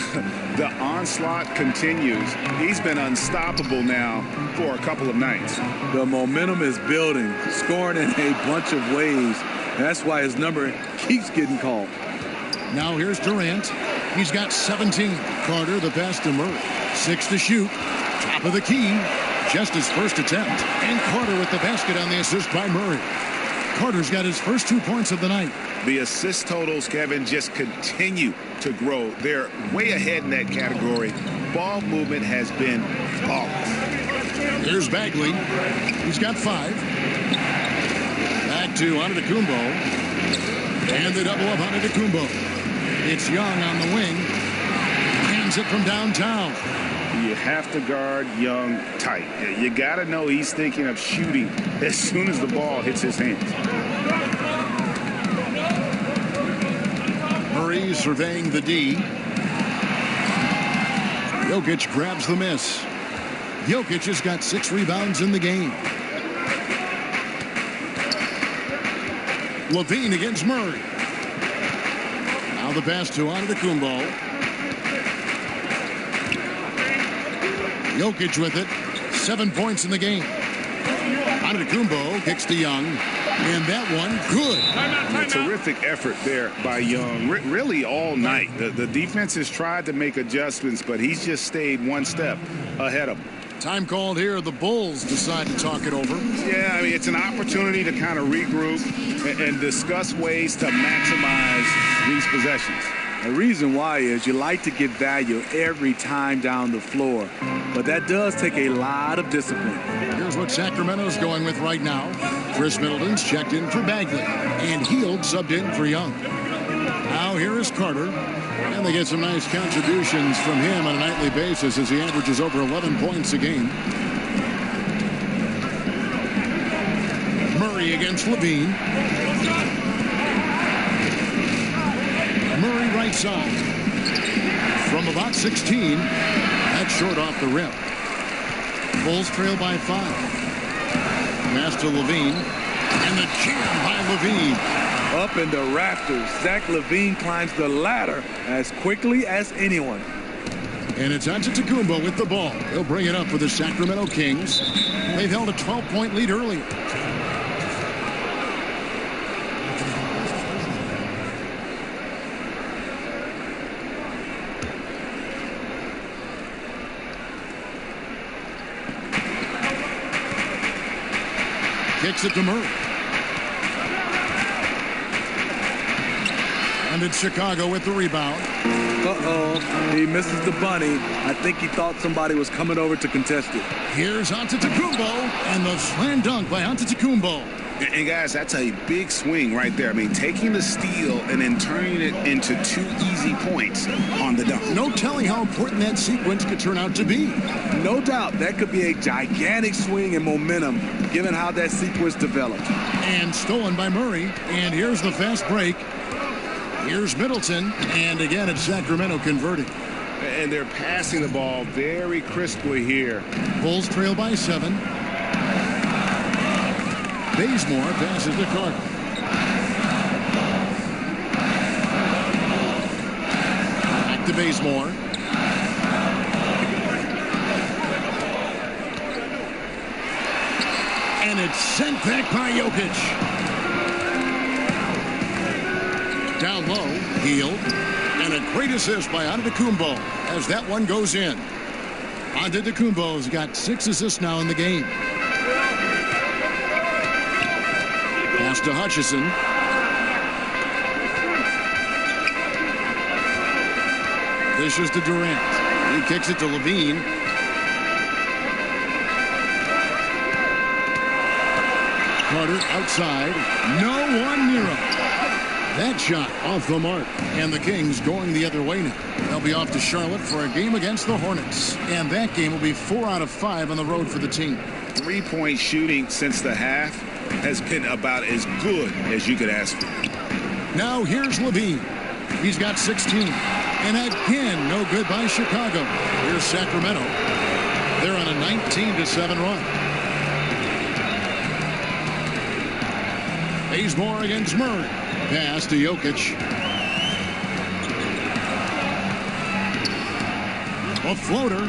the onslaught continues. He's been unstoppable now for a couple of nights. The momentum is building, scoring in a bunch of ways. That's why his number keeps getting called. Now here's Durant. He's got 17. Carter, the pass to Murray. 6 to shoot. Top of the key. Just his first attempt. And Carter with the basket on the assist by Murray. Carter's got his first 2 points of the night. The assist totals, Kevin, just continue to grow. They're way ahead in that category. Ball movement has been flawless. Here's Bagley. He's got 5. Back to Antetokounmpo. And the double up Antetokounmpo. It's Young on the wing. Hands it from downtown. You have to guard Young tight. You got to know he's thinking of shooting as soon as the ball hits his hands. Murray surveying the D. Jokic grabs the miss. Jokic has got 6 rebounds in the game. Levine against Murray. Now the pass to Antetokounmpo. Jokic with it. 7 points in the game. Antetokounmpo kicks to Young. And that one, good. A terrific effort there by Young. Really all night. The defense has tried to make adjustments, but he's just stayed one step ahead of them. Time called here. The Bulls decide to talk it over. Yeah, I mean, it's an opportunity to kind of regroup and discuss ways to maximize these possessions. The reason why is you like to get value every time down the floor. But that does take a lot of discipline. Here's what Sacramento's going with right now. Chris Middleton's checked in for Bagley. And Hield subbed in for Young. Now here is Carter. And they get some nice contributions from him on a nightly basis as he averages over 11 points a game. Murray against Levine. Murray right side. From about 16. That's short off the rim. Bulls trail by 5. Pass to Levine. And the jam by Levine. Up in the rafters. Zach LaVine climbs the ladder as quickly as anyone. And it's Antetokounmpo with the ball. He'll bring it up for the Sacramento Kings. They've held a 12-point lead earlier. Kicks it to Murray. And it's Chicago with the rebound. Uh-oh. He misses the bunny. I think he thought somebody was coming over to contest it. Here's Antetokounmpo. And the slam dunk by Antetokounmpo. And guys, that's a big swing right there. I mean, taking the steal and then turning it into 2 easy points on the dunk. No telling how important that sequence could turn out to be. No doubt that could be a gigantic swing in momentum given how that sequence developed. And stolen by Murray. And here's the fast break. Here's Middleton, and again it's Sacramento converting. And they're passing the ball very crisply here. Bulls trail by 7. Bazemore passes to Carter. Back to Bazemore. And it's sent back by Jokic. Down low, Hield. And a great assist by Antetokounmpo as that one goes in. Antetokounmpo's got 6 assists now in the game. Pass to Hutchison. Dishes to Durant. He kicks it to Levine. Carter outside. No one near him. That shot off the mark. And the Kings going the other way now. They'll be off to Charlotte for a game against the Hornets. And that game will be 4 out of 5 on the road for the team. 3-point shooting since the half has been about as good as you could ask for. Now here's Levine. He's got 16. And again, no good by Chicago. Here's Sacramento. They're on a 19-7 run. Bazemore against Murray. Pass to Jokic. A floater.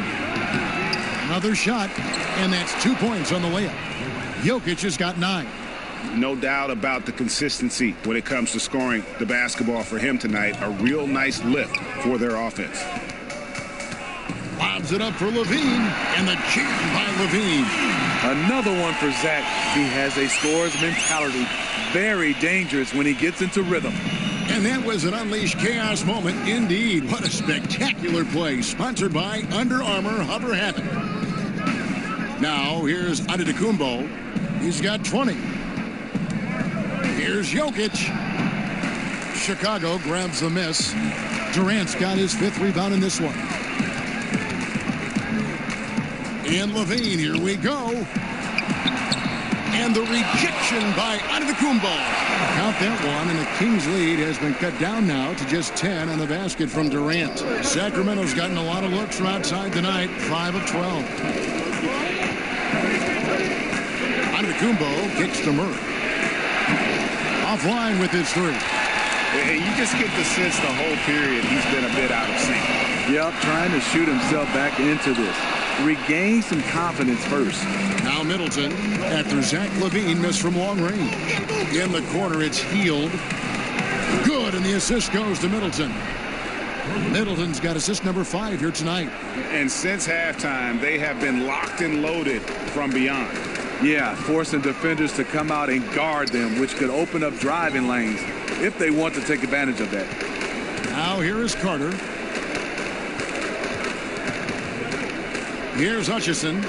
Another shot. And that's 2 points on the layup. Jokic has got 9. No doubt about the consistency when it comes to scoring the basketball for him tonight. A real nice lift for their offense. Lobs it up for Levine. And the jam by Levine. Another one for Zach. He has a scorer's mentality. Very dangerous when he gets into rhythm. And that was an unleashed chaos moment indeed. What a spectacular play. Sponsored by Under Armour Hover Habit. Now here's Antetokounmpo. He's got 20. Here's Jokic. Chicago grabs the miss. Durant's got his 5th rebound in this one. And Levine, here we go. And the rejection by Antetokounmpo. Count that one, and the Kings' lead has been cut down now to just 10 on the basket from Durant. Sacramento's gotten a lot of looks from outside tonight, 5 of 12. Antetokounmpo kicks to Murray. Offline with his 3. You just get the sense the whole period he's been a bit out of sync. Yep, trying to shoot himself back into this. Regain some confidence first. Now Middleton, after Zach Levine missed from long range. In the corner, it's Hield. Good, and the assist goes to Middleton. Middleton's got assist number 5 here tonight. And since halftime, they have been locked and loaded from beyond. Yeah, forcing defenders to come out and guard them, which could open up driving lanes if they want to take advantage of that. Now here is Carter. Here's Hutchison.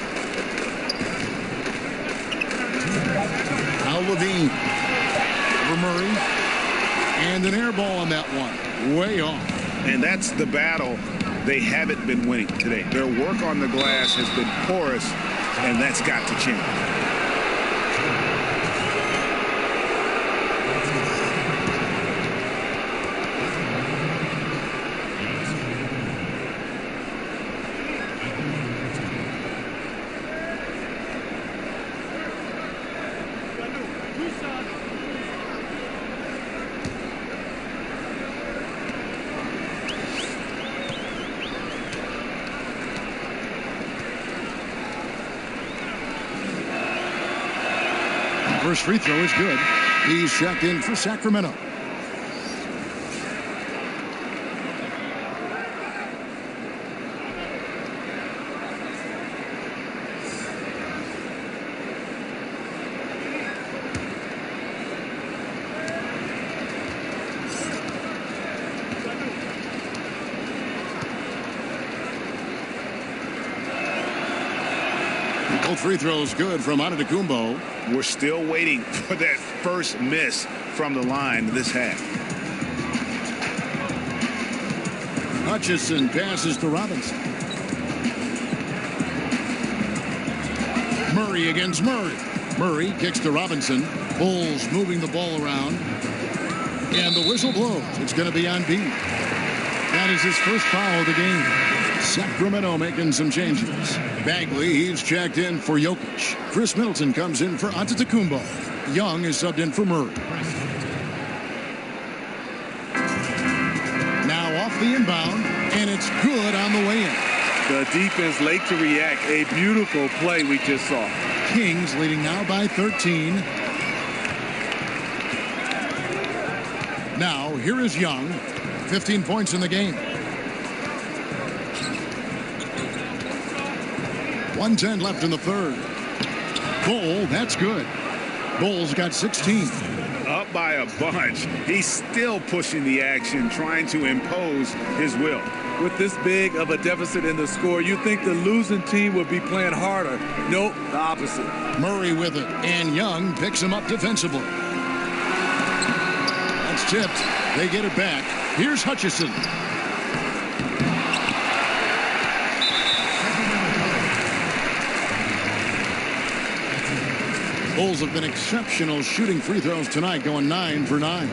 Now Levine. For Murray. And an air ball on that one. Way off. And that's the battle they haven't been winning today. Their work on the glass has been porous, and that's got to change. First free throw is good. He's checked in for Sacramento. Both free throws good from Antetokounmpo. We're still waiting for that first miss from the line this half. Hutchison passes to Robinson. Murray against Murray. Murray kicks to Robinson. Bulls moving the ball around. And the whistle blows. It's going to be on B. That is his first foul of the game. Sacramento making some changes. Bagley, he's checked in for Jokic. Chris Middleton comes in for Antetokounmpo. Young is subbed in for Murray. Now off the inbound, and it's good on the way in. The defense late to react. A beautiful play we just saw. Kings leading now by 13. Now, here is Young. 15 points in the game. 1:10 left in the third. Bol, that's good. Bol's got 16. Up by a bunch. He's still pushing the action, trying to impose his will. With this big of a deficit in the score, you think the losing team would be playing harder. Nope, the opposite. Murray with it, and Young picks him up defensively. That's tipped. They get it back. Here's Hutchison. Bulls have been exceptional shooting free throws tonight, going 9 for 9.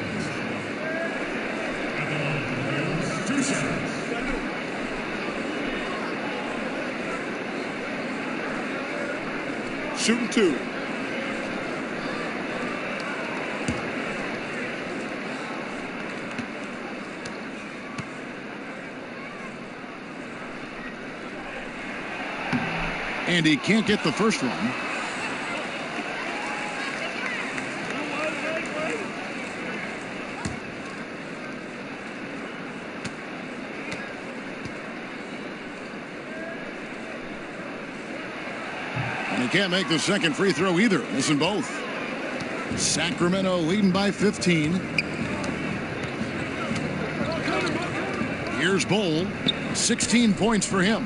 Shooting 2. And he can't get the first one. And he can't make the second free throw either, missing both. Sacramento leading by 15. Here's Bol, 16 points for him.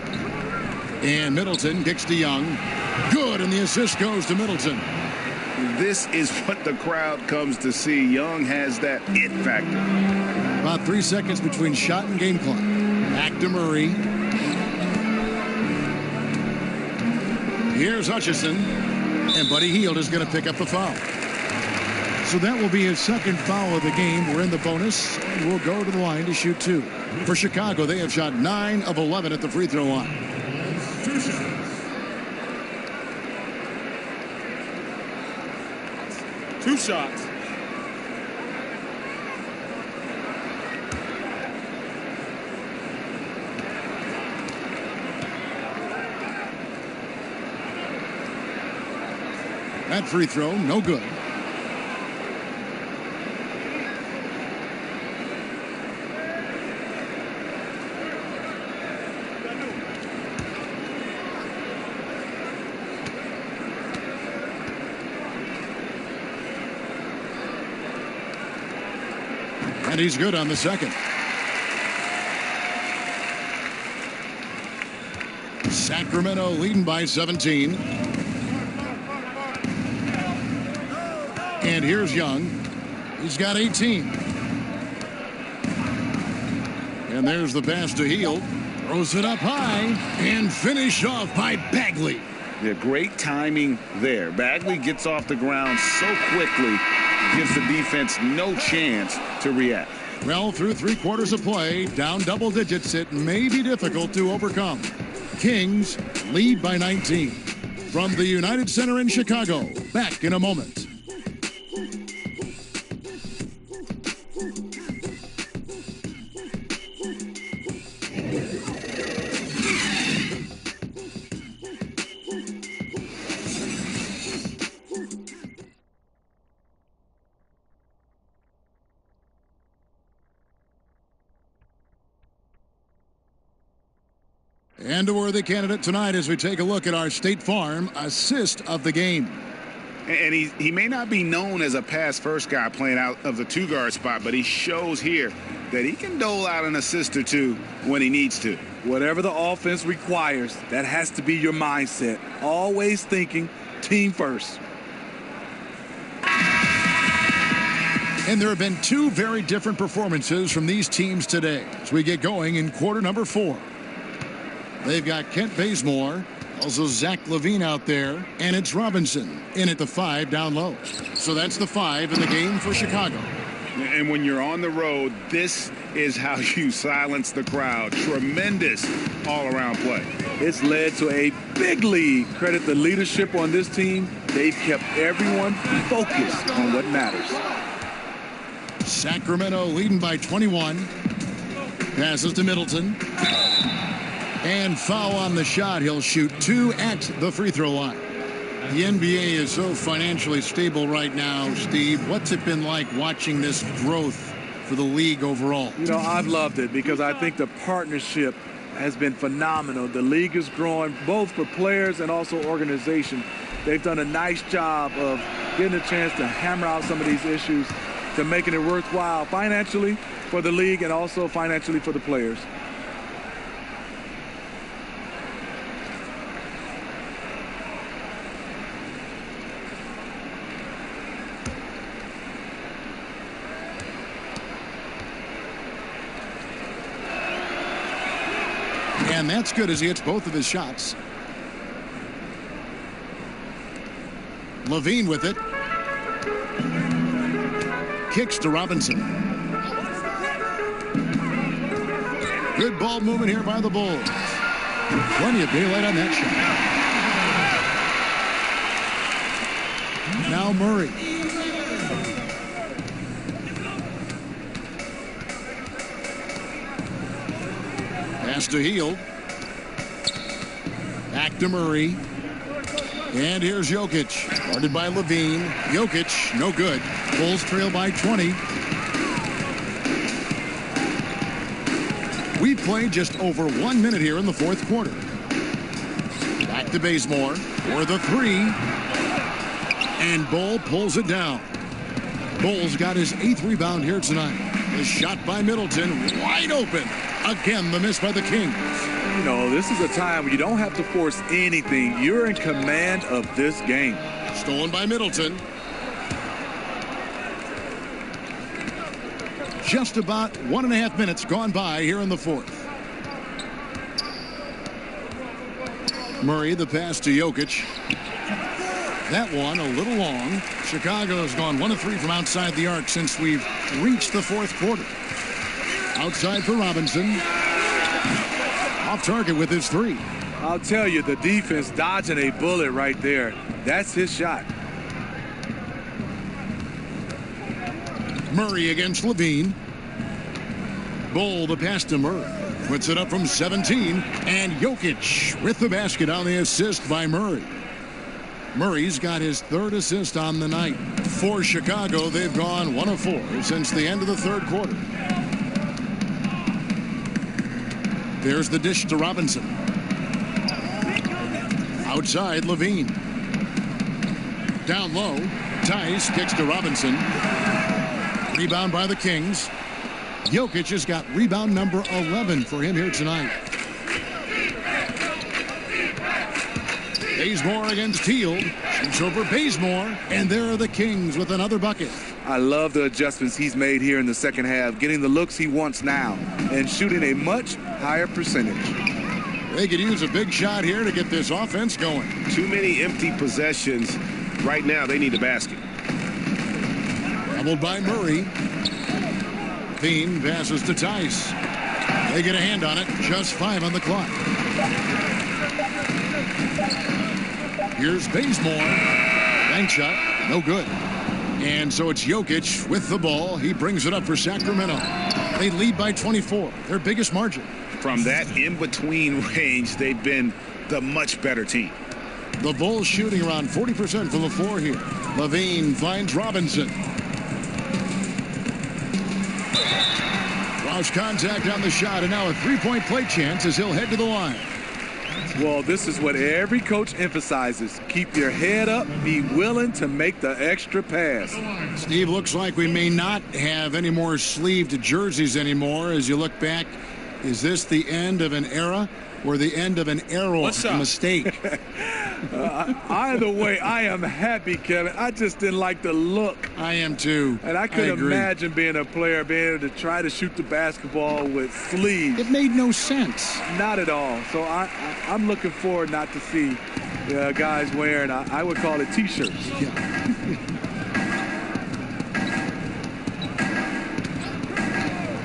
And Middleton kicks to Young. Good, and the assist goes to Middleton. This is what the crowd comes to see. Young has that it factor. About 3 seconds between shot and game clock. Back to Murray. Here's Hutchison. And Buddy Hield is going to pick up the foul. So that will be his second foul of the game. We're in the bonus. We'll go to the line to shoot 2. For Chicago, they have shot 9 of 11 at the free throw line. Two shots. That free throw, no good. And he's good on the second. Sacramento leading by 17. And here's Young. He's got 18. And there's the pass to Hield. Throws it up high and finished off by Bagley. Yeah, great timing there. Bagley gets off the ground so quickly, gives the defense no chance to react. Well, through 3 quarters of play, down double digits, it may be difficult to overcome. Kings lead by 19. From the United Center in Chicago, back in a moment. And a worthy candidate tonight as we take a look at our State Farm assist of the game. And he may not be known as a pass-first guy playing out of the 2-guard spot, but he shows here that he can dole out an assist or 2 when he needs to. Whatever the offense requires, that has to be your mindset. Always thinking team first. And there have been 2 very different performances from these teams today as we get going in quarter number 4. They've got Kent Bazemore, also Zach LaVine out there, and it's Robinson in at the 5 down low. So that's the 5 in the game for Chicago. And when you're on the road, this is how you silence the crowd. Tremendous all-around play. It's led to a big lead. Credit the leadership on this team. They've kept everyone focused on what matters. Sacramento leading by 21. Passes to Middleton. And foul on the shot. He'll shoot 2 at the free throw line. The NBA is so financially stable right now, Steve. What's it been like watching this growth for the league overall? You know, I've loved it because I think the partnership has been phenomenal. The league is growing both for players and also organization. They've done a nice job of getting a chance to hammer out some of these issues, to making it worthwhile financially for the league and also financially for the players. And that's good as he hits both of his shots. Levine with it. Kicks to Robinson. Good ball movement here by the Bulls. Plenty of daylight on that shot. Now Murray. Pass to Hield. Back to Murray. And here's Jokic. Guarded by Levine. Jokic, no good. Bulls trail by 20. We played just over 1 minute here in the fourth quarter. Back to Bazemore for the 3. And Bull pulls it down. Bull's got his 8th rebound here tonight. The shot by Middleton, wide open. Again, the miss by the Kings. You know, this is a time where you don't have to force anything. You're in command of this game. Stolen by Middleton. Just about 1.5 minutes gone by here in the fourth. Murray, the pass to Jokic. That one a little long. Chicago has gone 1 of 3 from outside the arc since we've reached the fourth quarter. Outside for Robinson. Off target with his 3. I'll tell you, the defense dodging a bullet right there. That's his shot. Murray against Levine. Bull, the pass to Murray. Puts it up from 17. And Jokic with the basket on the assist by Murray. Murray's got his 3rd assist on the night. For Chicago, they've gone 1 of 4 since the end of the third quarter. There's the dish to Robinson. Outside, Levine. Down low, Tice kicks to Robinson. Rebound by the Kings. Jokic has got rebound number 11 for him here tonight. Bazemore against Hield. Shoots over Bazemore. And there are the Kings with another bucket. I love the adjustments he's made here in the second half, getting the looks he wants now and shooting a much higher percentage. They could use a big shot here to get this offense going. Too many empty possessions. Right now, they need a basket. Doubled by Murray. Bean passes to Tice. They get a hand on it. Just 5 on the clock. Here's Bazemore. Bank shot. No good. And so it's Jokic with the ball. He brings it up for Sacramento. They lead by 24. Their biggest margin. From that in-between range, they've been the much better team. The Bulls shooting around 40% from the floor here. Levine finds Robinson. Lost contact on the shot, and now a 3-point play chance as he'll head to the line. Well, this is what every coach emphasizes. Keep your head up. Be willing to make the extra pass. Steve, looks like we may not have any more sleeved jerseys anymore. As you look back, is this the end of an era or the end of an error mistake? Either way, I am happy, Kevin. I just didn't like the look. I am too. And I couldn't imagine being a player, being able to try to shoot the basketball with sleeves. It made no sense. Not at all. So I'm looking forward not to see guys wearing, I would call it T-shirts. Yeah.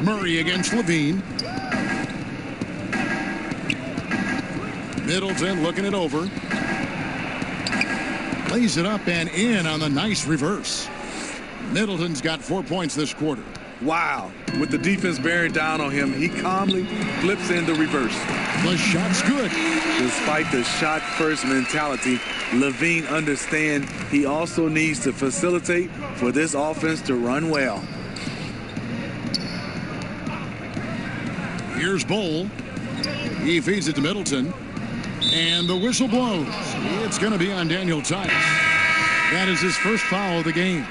Murray against Levine. Middleton looking it over. Lays it up and in on the nice reverse. Middleton's got 4 points this quarter. Wow. With the defense bearing down on him, he calmly flips in the reverse. The shot's good. Despite the shot-first mentality, Levine understands he also needs to facilitate for this offense to run well. Here's Bol. He feeds it to Middleton. And the whistle blows. It's going to be on Daniel Theis. That is his first foul of the game.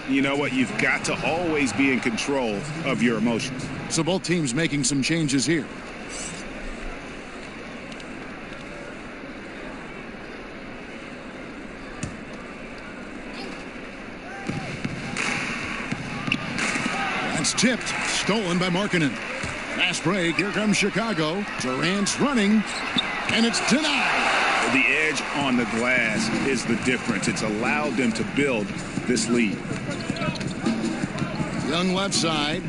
You know what? You've got to always be in control of your emotions. So both teams making some changes here. That's tipped. Stolen by Markkanen. Fast break. Here comes Chicago. Durant's running. And it's denied. The edge on the glass is the difference. It's allowed them to build this lead. Young left side.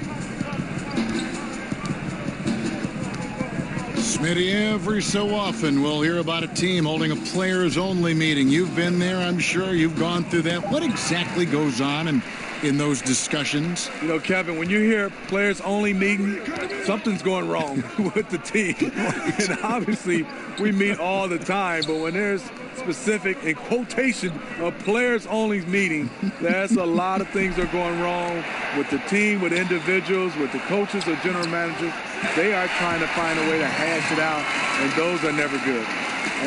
Smitty, every so often we'll hear about a team holding a players-only meeting. You've been there, I'm sure. You've gone through that. What exactly goes on in those discussions? You know, Kevin, when you hear players-only meeting, something's going wrong with the team. And obviously, we meet all the time, but when there's specific, in quotation, a players-only meeting, there's a lot of things that are going wrong with the team, with individuals, with the coaches or general managers. They are trying to find a way to hash it out, and those are never good.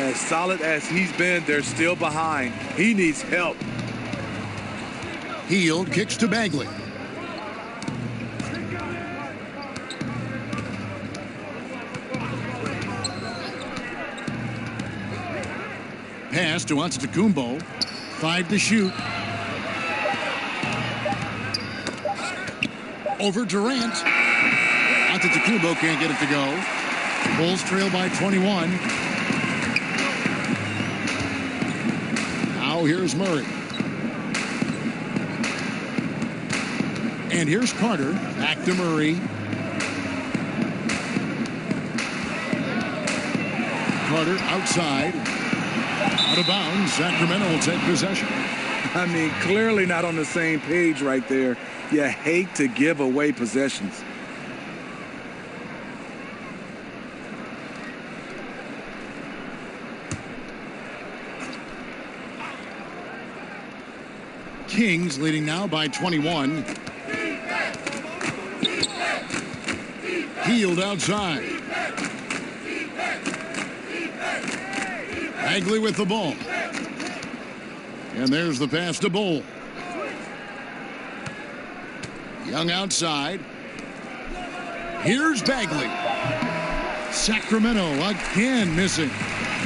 As solid as he's been, they're still behind. He needs help. Hield kicks to Bagley. Pass to Antetokounmpo. 5 to shoot. Over Durant. Antetokounmpo can't get it to go. Bulls trail by 21. Now here's Murray. And here's Carter. Back to Murray. Carter outside. Out of bounds. Sacramento will take possession. I mean, clearly not on the same page right there. You hate to give away possessions. Kings leading now by 21. Hield outside. Bagley with the ball. And there's the pass to Bol. Young outside. Here's Bagley. Sacramento again missing.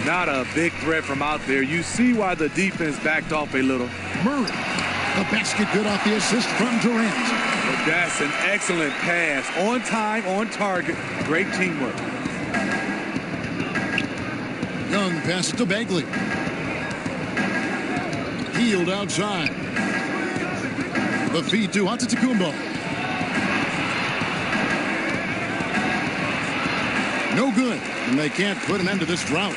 Not a big threat from out there. You see why the defense backed off a little. Murray. The basket good off the assist from Durant. But that's an excellent pass. On time, on target. Great teamwork. Young passes to Bagley. Hield outside. The feed to Antetokounmpo. No good, and they can't put an end to this drought.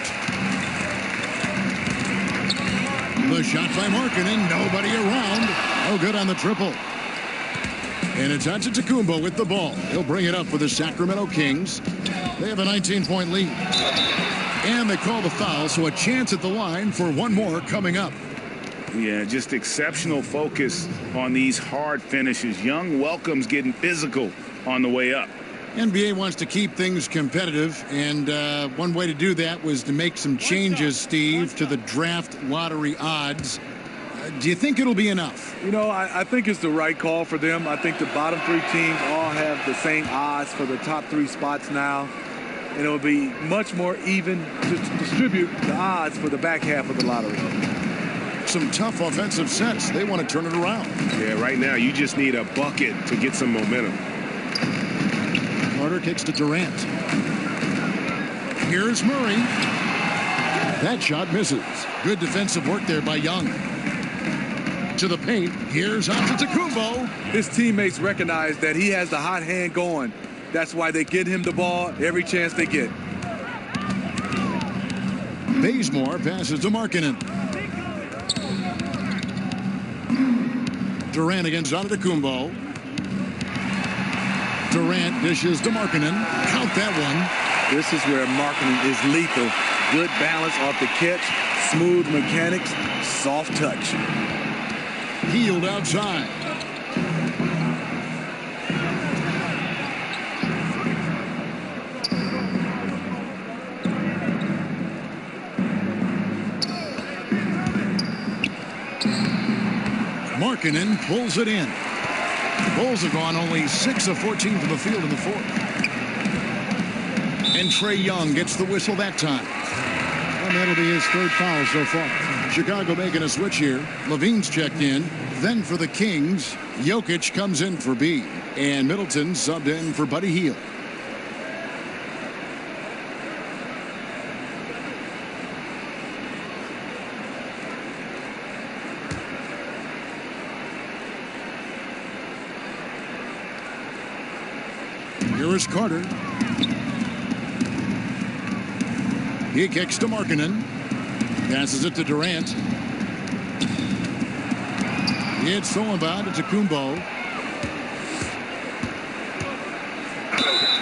The shot by Markkanen, nobody around. No good on the triple. And it's Antetokounmpo with the ball. He'll bring it up for the Sacramento Kings. They have a 19-point lead. And they call the foul, so a chance at the line for one more coming up. Yeah, just exceptional focus on these hard finishes. Young welcomes getting physical on the way up. NBA wants to keep things competitive, and one way to do that was to make some changes, Steve, to the draft lottery odds. Do you think it'll be enough? You know, I think it's the right call for them. I think the bottom 3 teams all have the same odds for the top 3 spots now. And it'll be much more even to distribute the odds for the back half of the lottery. Some tough offensive sets. They want to turn it around. Yeah, right now you just need a bucket to get some momentum. Carter kicks to Durant. Here's Murray. That shot misses. Good defensive work there by Young. To the paint. Here's Antetokounmpo. His teammates recognize that he has the hot hand going. That's why they get him the ball every chance they get. Bazemore passes to Markkanen. Durant against Antetokounmpo. Durant dishes to Markkanen. Count that one. This is where Markkanen is lethal. Good balance off the catch, smooth mechanics, soft touch. Hield outside. Markkanen pulls it in. The Bulls have gone only 6 of 14 from the field in the fourth. And Trae Young gets the whistle that time. And that'll be his third foul so far. Chicago making a switch here. Levine's checked in. Then for the Kings, Jokic comes in for B. And Middleton subbed in for Buddy Hield. Here is Carter. He kicks to Markkanen. Passes it to Durant. It's thrown by Antetokounmpo.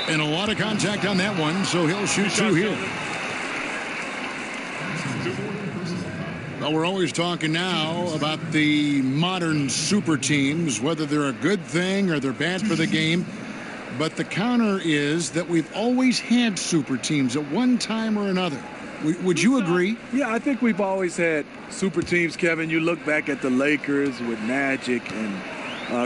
And a lot of contact on that one, so he'll shoot two here. Well, we're always talking now about the modern super teams, whether they're a good thing or they're bad for the game. But the counter is that we've always had super teams at one time or another. Would you agree? Yeah, I think we've always had super teams, Kevin. You look back at the Lakers with Magic and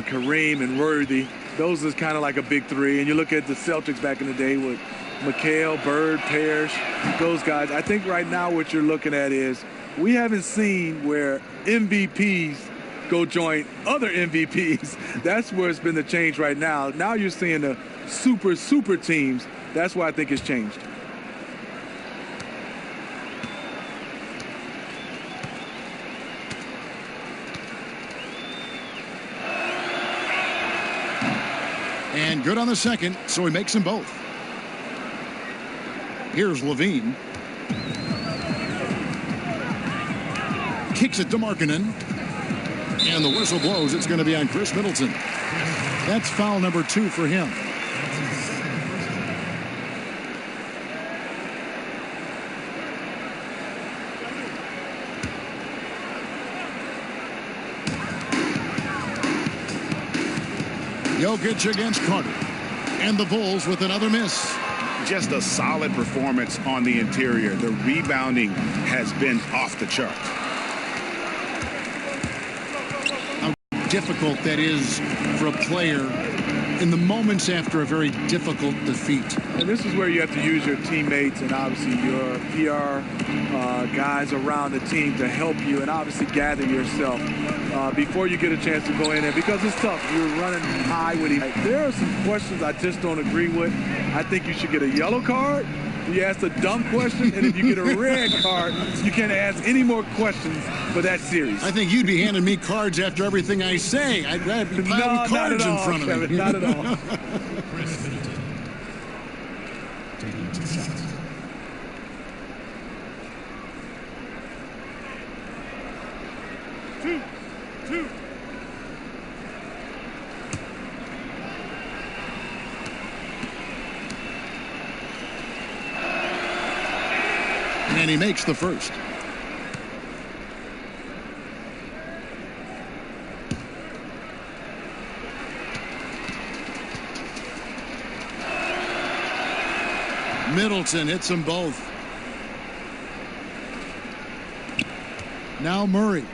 Kareem and Worthy. Those is kind of like a big three. And you look at the Celtics back in the day with McHale, Bird, Parrish, those guys. I think right now what you're looking at is we haven't seen where MVPs go join other MVPs. That's where it's been the change right now. Now you're seeing the super teams. That's why I think it's changed. And good on the second, so he makes them both. Here's Levine. Kicks it to Markkanen. And the whistle blows. It's going to be on Chris Middleton. That's foul number 2 for him. Jokic against Carter. And the Bulls with another miss. Just a solid performance on the interior. The rebounding has been off the chart. How difficult that is for a player in the moments after a very difficult defeat. And this is where you have to use your teammates and obviously your PR guys around the team to help you and obviously gather yourself before you get a chance to go in there, because it's tough. You're running high with him. There are some questions I just don't agree with. I think you should get a yellow card. You ask a dumb question, and if you get a red card, you can't ask any more questions for that series. I think you'd be handing me cards after everything I say. I'd have a pile of cards in front of me. Not at all. Chris Middleton taking 2 shots. Two. And he makes the first. Middleton hits them both. Now Murray.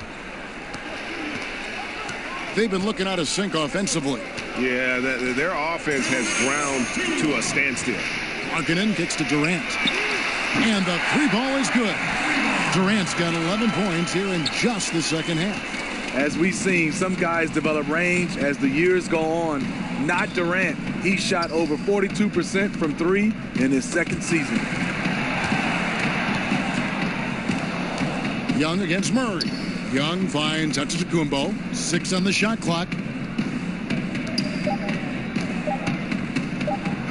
They've been looking out of sync offensively. Yeah, their offense has ground to a standstill. Markkanen kicks to Durant. And the 3-ball is good. Durant's got 11 points here in just the second half. As we've seen, some guys develop range as the years go on. Not Durant. He shot over 42% from 3 in his second season. Young against Murray. Young finds Antetokounmpo. 6 on the shot clock.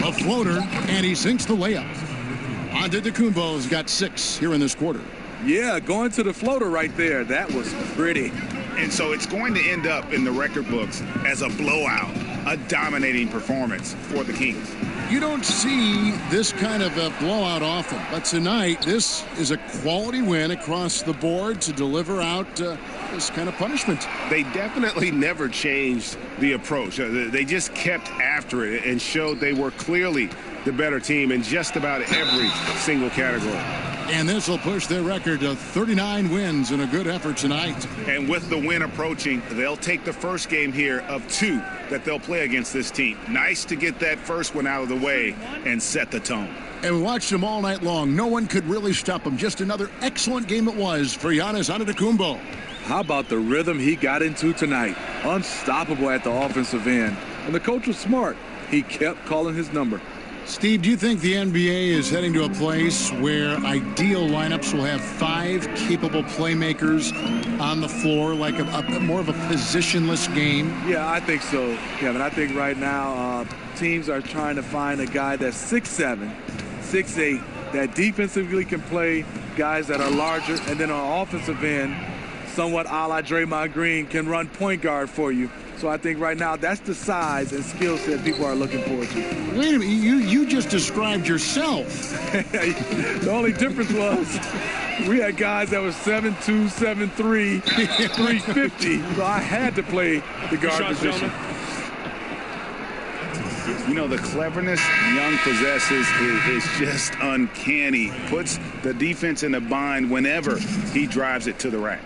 A floater, and he sinks the layup. Antetokounmpo's got 6 here in this quarter. Yeah, going to the floater right there. That was pretty. And so it's going to end up in the record books as a blowout, a dominating performance for the Kings. You don't see this kind of a blowout often, but tonight this is a quality win across the board to deliver out this kind of punishment. They definitely never changed the approach. They just kept after it and showed they were clearly the better team in just about every single category. And this will push their record to 39 wins in a good effort tonight. And with the win approaching, they'll take the first game here of 2 that they'll play against this team. Nice to get that first one out of the way and set the tone. And we watched them all night long. No one could really stop them. Just another excellent game it was for Giannis Antetokounmpo. How about the rhythm he got into tonight? Unstoppable at the offensive end. And the coach was smart. He kept calling his number. Steve, do you think the NBA is heading to a place where ideal lineups will have 5 capable playmakers on the floor, like a more of a positionless game? Yeah, I think so, Kevin. I think right now teams are trying to find a guy that's 6'7", 6'8", that defensively can play, guys that are larger, and then on offensive end, somewhat a la Draymond Green, can run point guard for you. So I think right now that's the size and skill set people are looking forward to. Wait a minute, you just described yourself. The only difference was we had guys that were 7'2", 7'3", 350. So I had to play the guard position. You know, the cleverness Young possesses is just uncanny. Puts the defense in a bind whenever he drives it to the rack.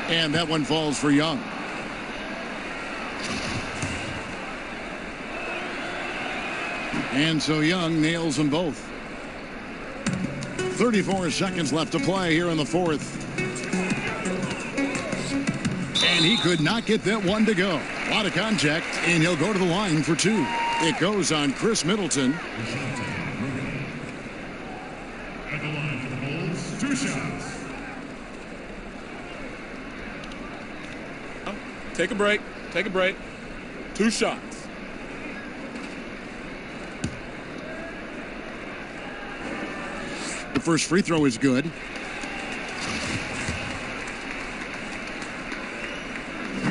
And that one falls for Young. And so Young nails them both. 34 seconds left to play here in the fourth. And he could not get that one to go. A lot of contact, and he'll go to the line for 2. It goes on Chris Middleton. At the line for the Bulls, 2 shots. Take a break. Take a break. 2 shots. The first free throw is good.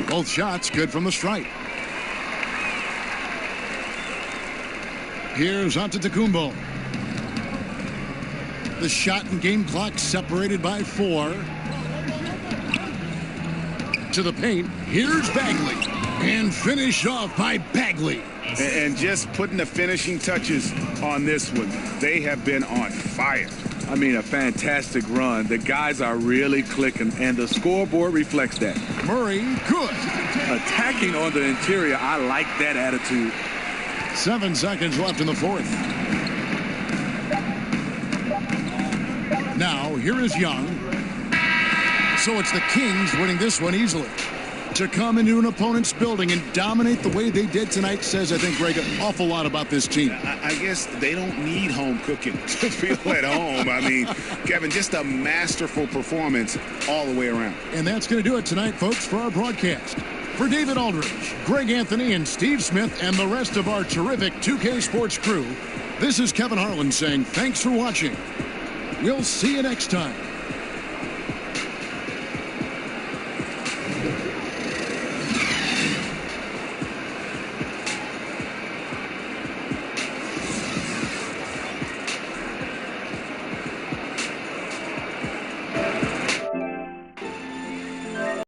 Both shots good from the stripe. Here's Antetokounmpo. The shot and game clock separated by 4. To the paint. Here's Bagley. And finished off by Bagley. And just putting the finishing touches on this one. They have been on fire. I mean, a fantastic run. The guys are really clicking, and the scoreboard reflects that. Murray, good. Attacking on the interior, I like that attitude. 7 seconds left in the fourth. Now, here is Young. So it's the Kings winning this one easily. To come into an opponent's building and dominate the way they did tonight says, I think, Greg, an awful lot about this team. I guess they don't need home cooking to feel at home. I mean, Kevin, just a masterful performance all the way around. And that's going to do it tonight, folks, for our broadcast. For David Aldridge, Greg Anthony, and Steve Smith, and the rest of our terrific 2K Sports crew, this is Kevin Harlan saying thanks for watching. We'll see you next time.